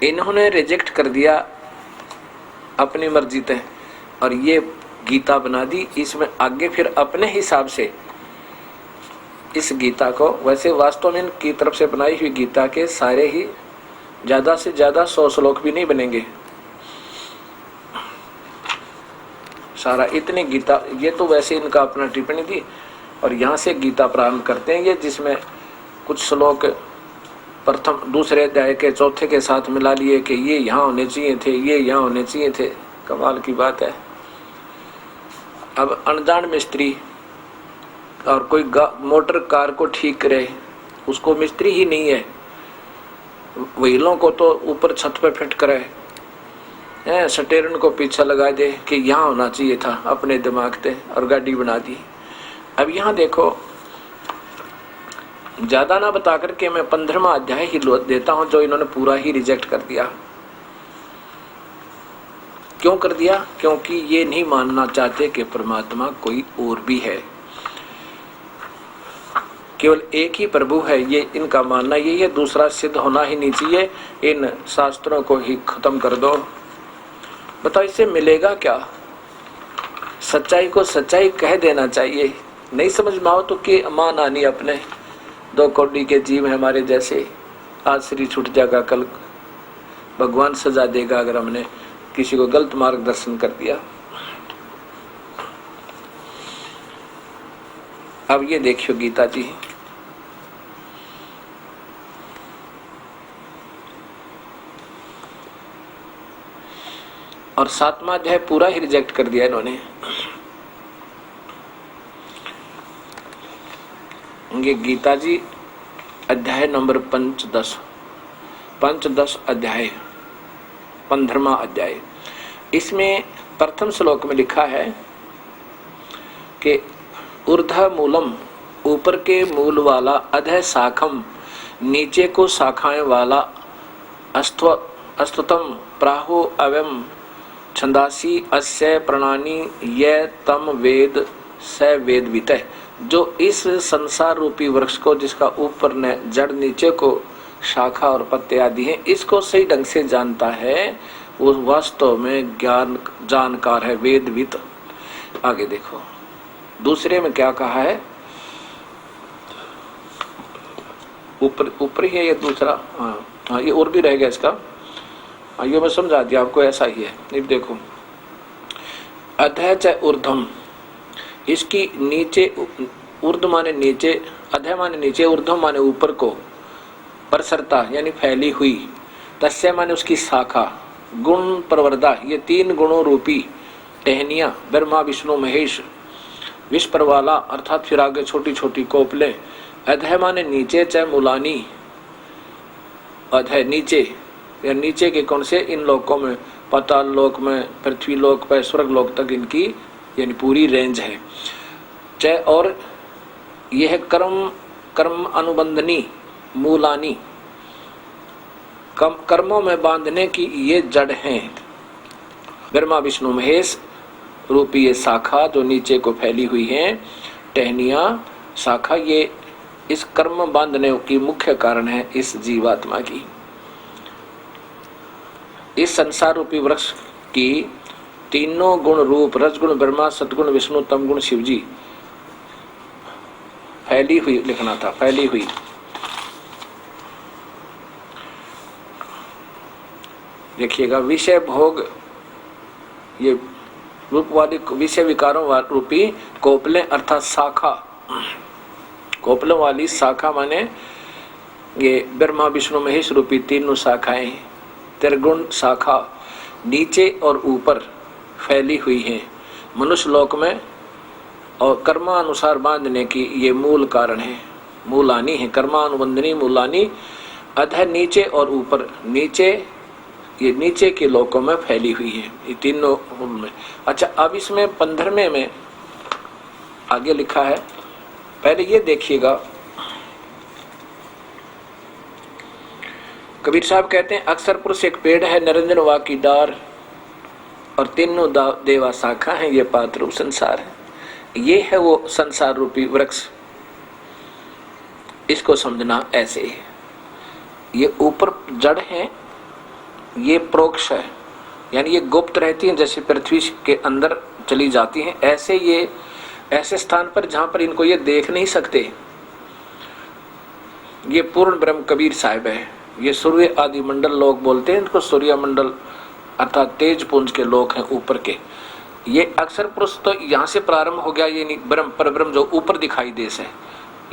इन्होंने रिजेक्ट कर दिया अपनी मर्जी से और ये गीता बना दी। इसमें आगे फिर अपने हिसाब से इस गीता को, वैसे वास्तव में इनकी तरफ से बनाई हुई गीता के सारे ही ज्यादा से ज्यादा 100 श्लोक भी नहीं बनेंगे। सारा इतनी गीता, ये तो वैसे इनका अपना टिप्पणी थी और यहाँ से गीता प्रारंभ करते हैं ये, जिसमें कुछ श्लोक प्रथम दूसरे अध्याय के चौथे के साथ मिला लिए कि ये यहाँ होने चाहिए थे, ये यहाँ होने चाहिए थे। कमाल की बात है। अब अनजान मिस्त्री और कोई मोटर कार को ठीक करे, उसको मिस्त्री ही नहीं है, व्हीलों को तो ऊपर छत पे फिट करे, स्टेरिंग को पीछे लगा दे कि यहाँ होना चाहिए था अपने दिमाग से, और गाड़ी बना दी। अब यहाँ देखो ज्यादा ना बता करके मैं 15वां अध्याय ही देता हूं जो इन्होंने पूरा ही रिजेक्ट कर दिया। क्यों कर दिया? क्योंकि ये नहीं मानना चाहते कि परमात्मा कोई और भी है, केवल एक ही प्रभु है। ये इनका मानना यही है, दूसरा सिद्ध होना ही नहीं चाहिए। इन शास्त्रों को ही खत्म कर दो। बताओ इससे मिलेगा क्या? सच्चाई को सच्चाई कह देना चाहिए। नहीं समझ में आओ तो कि मान आनी अपने 2 कौड़ी के जीव है हमारे जैसे। आज शरीर छूट जाएगा, कल भगवान सजा देगा अगर हमने किसी को गलत मार्गदर्शन कर दिया। अब ये देखियो गीता जी, और 7वां अध्याय पूरा ही रिजेक्ट कर दिया इन्होंने। ये गीता जी अध्याय नंबर 5-10 अध्याय 15वां अध्याय। इसमें प्रथम श्लोक में लिखा है कि ऊर्ध्व मूलम, ऊपर के मूल वाला, अधः शाखम, नीचे को शाखाएं वाला, अस्तुतम प्राहु अवम छंदासी अस्य प्रणानी ये तम वेद स वेदवित। जो इस संसार रूपी वृक्ष को, जिसका ऊपर ने जड़ नीचे को शाखा और पत्ते आदि हैं, इसको सही ढंग से जानता है, वो वास्तव में ज्ञान जानकार है, वेदवित। आगे देखो दूसरे में क्या कहा है, ऊपर ही है ये दूसरा। हाँ ये और भी रहेगा इसका, ये मैं समझा दिया आपको, ऐसा ही है। अब देखो अधः च ऊर्ध्वम, इसकी नीचे, ऊर्ध माने नीचे, अधः माने नीचे, ऊर्ध्वम माने ऊपर को, प्रसरता यानी फैली हुई, तस्य माने उसकी शाखा, गुण प्रवर्धा, ये 3 गुणों रूपी टहनिया, ब्रह्मा विष्णु महेश, विश्व वाला अर्थात फिर आगे छोटी छोटी कोपले। अधः माने नीचे, च मूलानी, अधः नीचे या नीचे के कौन से? इन लोकों में, पाताल लोक में, पृथ्वी लोक पर, स्वर्ग लोक तक इनकी यानी पूरी रेंज है। च और यह कर्म अनुबंधनी, मूलानी, कर्मों में बांधने की ये जड़ हैं। ब्रह्मा विष्णु महेश रूपी ये शाखा जो नीचे को फैली हुई है, टहनियां शाखा, ये इस कर्म बांधने की मुख्य कारण है इस जीवात्मा की। इस संसार रूपी वृक्ष की तीनों गुण रूप रजगुण ब्रह्मा, सतगुण विष्णु, तमगुण शिव जी फैली हुई लिखना था, फैली हुई। देखिएगा, विषय भोग ये रूप वाली विषय विकारों रूपी कोपले अर्थात शाखा, कोपलों वाली शाखा माने ये ब्रह्मा विष्णु महेश रूपी तीनों शाखाएं, त्रिगुण शाखा नीचे और ऊपर फैली हुई हैं मनुष्य लोक में, और कर्मानुसार बांधने की ये मूल कारण है, मूलानी है, कर्मानुबंधनी मूलानी अधः नीचे और ऊपर, नीचे ये नीचे के लोकों में फैली हुई है ये तीनों में। अच्छा, अब इसमें 15वें में आगे लिखा है, पहले ये देखिएगा। कबीर साहब कहते हैं अक्षर पुरुष एक पेड़ है, निरंजन वा की डार और तीनों देवा शाखा है, ये पात्र रूप संसार है। ये है वो संसार रूपी वृक्ष, इसको समझना ऐसे है। ये ऊपर जड़ है, ये प्रोक्ष है, यानी ये गुप्त रहती हैं, जैसे पृथ्वी के अंदर चली जाती हैं, ऐसे ये ऐसे स्थान पर जहां पर इनको ये देख नहीं सकते। ये पूर्ण ब्रह्म कबीर साहिब है। ये सूर्य आदि मंडल लोग बोलते हैं इनको, सूर्य मंडल अर्थात तेज पुंज के लोग हैं ऊपर के। ये अक्षर पुरुष तो यहाँ से प्रारंभ हो गया, ये ब्रह्म पर ब्रह्म जो ऊपर दिखाई देश है,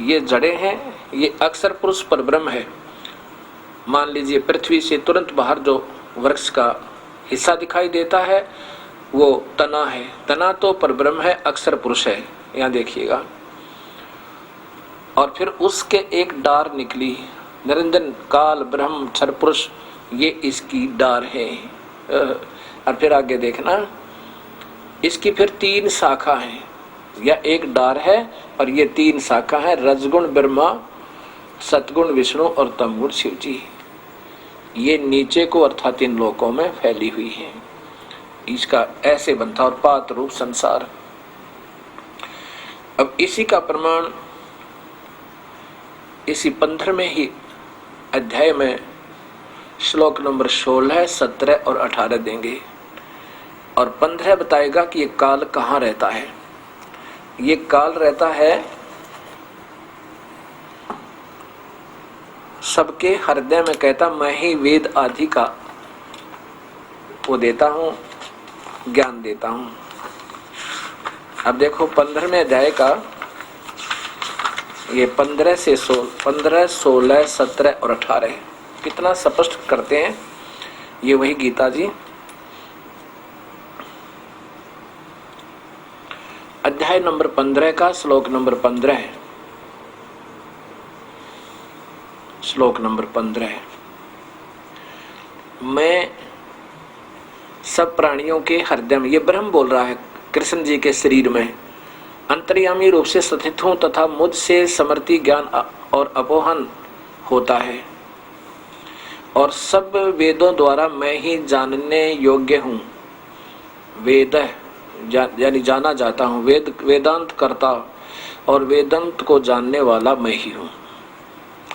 ये जड़े हैं, ये अक्षर पुरुष पर ब्रह्म है। मान लीजिए पृथ्वी से तुरंत बाहर जो वृक्ष का हिस्सा दिखाई देता है वो तना है, तना तो पर ब्रह्म है, अक्षर पुरुष है, यहाँ देखिएगा। और फिर उसके एक डार निकली, निरंजन काल ब्रह्म क्षर पुरुष, ये इसकी डार है। और फिर आगे देखना, इसकी फिर 3 शाखा है, या एक डार है और ये 3 शाखा है, रजगुण ब्रह्मा, सतगुण विष्णु और तमगुण शिव जी। ये नीचे को अर्थात इन लोकों में फैली हुई है। इसका ऐसे बनता और पात रूप संसार। अब इसी का प्रमाण इसी 15वें ही अध्याय में श्लोक नंबर 16, 17 और 18 देंगे। और 15 बताएगा कि ये काल कहाँ रहता है। ये काल रहता है सबके हृदय में, कहता मैं ही वेद आदि का वो देता हूँ, ज्ञान देता हूँ। अब देखो 15वें अध्याय का ये 15 से 15, 16, 17 और 18 कितना स्पष्ट करते हैं। ये वही गीता जी अध्याय नंबर 15 का श्लोक नंबर 15 है। श्लोक नंबर 15 है, मैं सब प्राणियों के हृदय में, ये ब्रह्म बोल रहा है कृष्ण जी के शरीर में, अंतर्यामी रूप से स्थित हूँ तथा मुझसे समर्थी ज्ञान और अपोहन होता है और सब वेदों द्वारा मैं ही जानने योग्य हूँ। वेद यानी जाना जाता हूँ, वेदांत करता और वेदांत को जानने वाला मैं ही हूँ।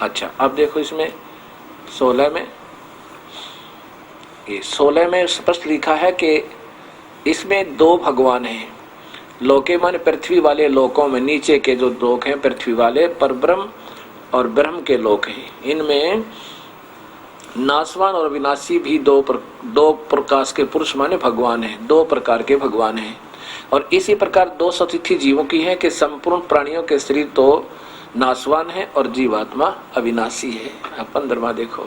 अच्छा, अब देखो इसमें 16 में, ये 16 में स्पष्ट लिखा है कि इसमें 2 भगवान हैं। लोके माने पृथ्वी वाले लोकों में, नीचे के जो लोक हैं पृथ्वी वाले, पर ब्रह्म और ब्रह्म के लोक हैं। इनमें नासवान और विनाशी भी 2 प्रकाश के पुरुष माने भगवान हैं, 2 प्रकार के भगवान हैं। और इसी प्रकार 2 स्थिति जीवों की है कि संपूर्ण प्राणियों के शरीर तो नासवान है और जीवात्मा अविनाशी है। 15वां देखो,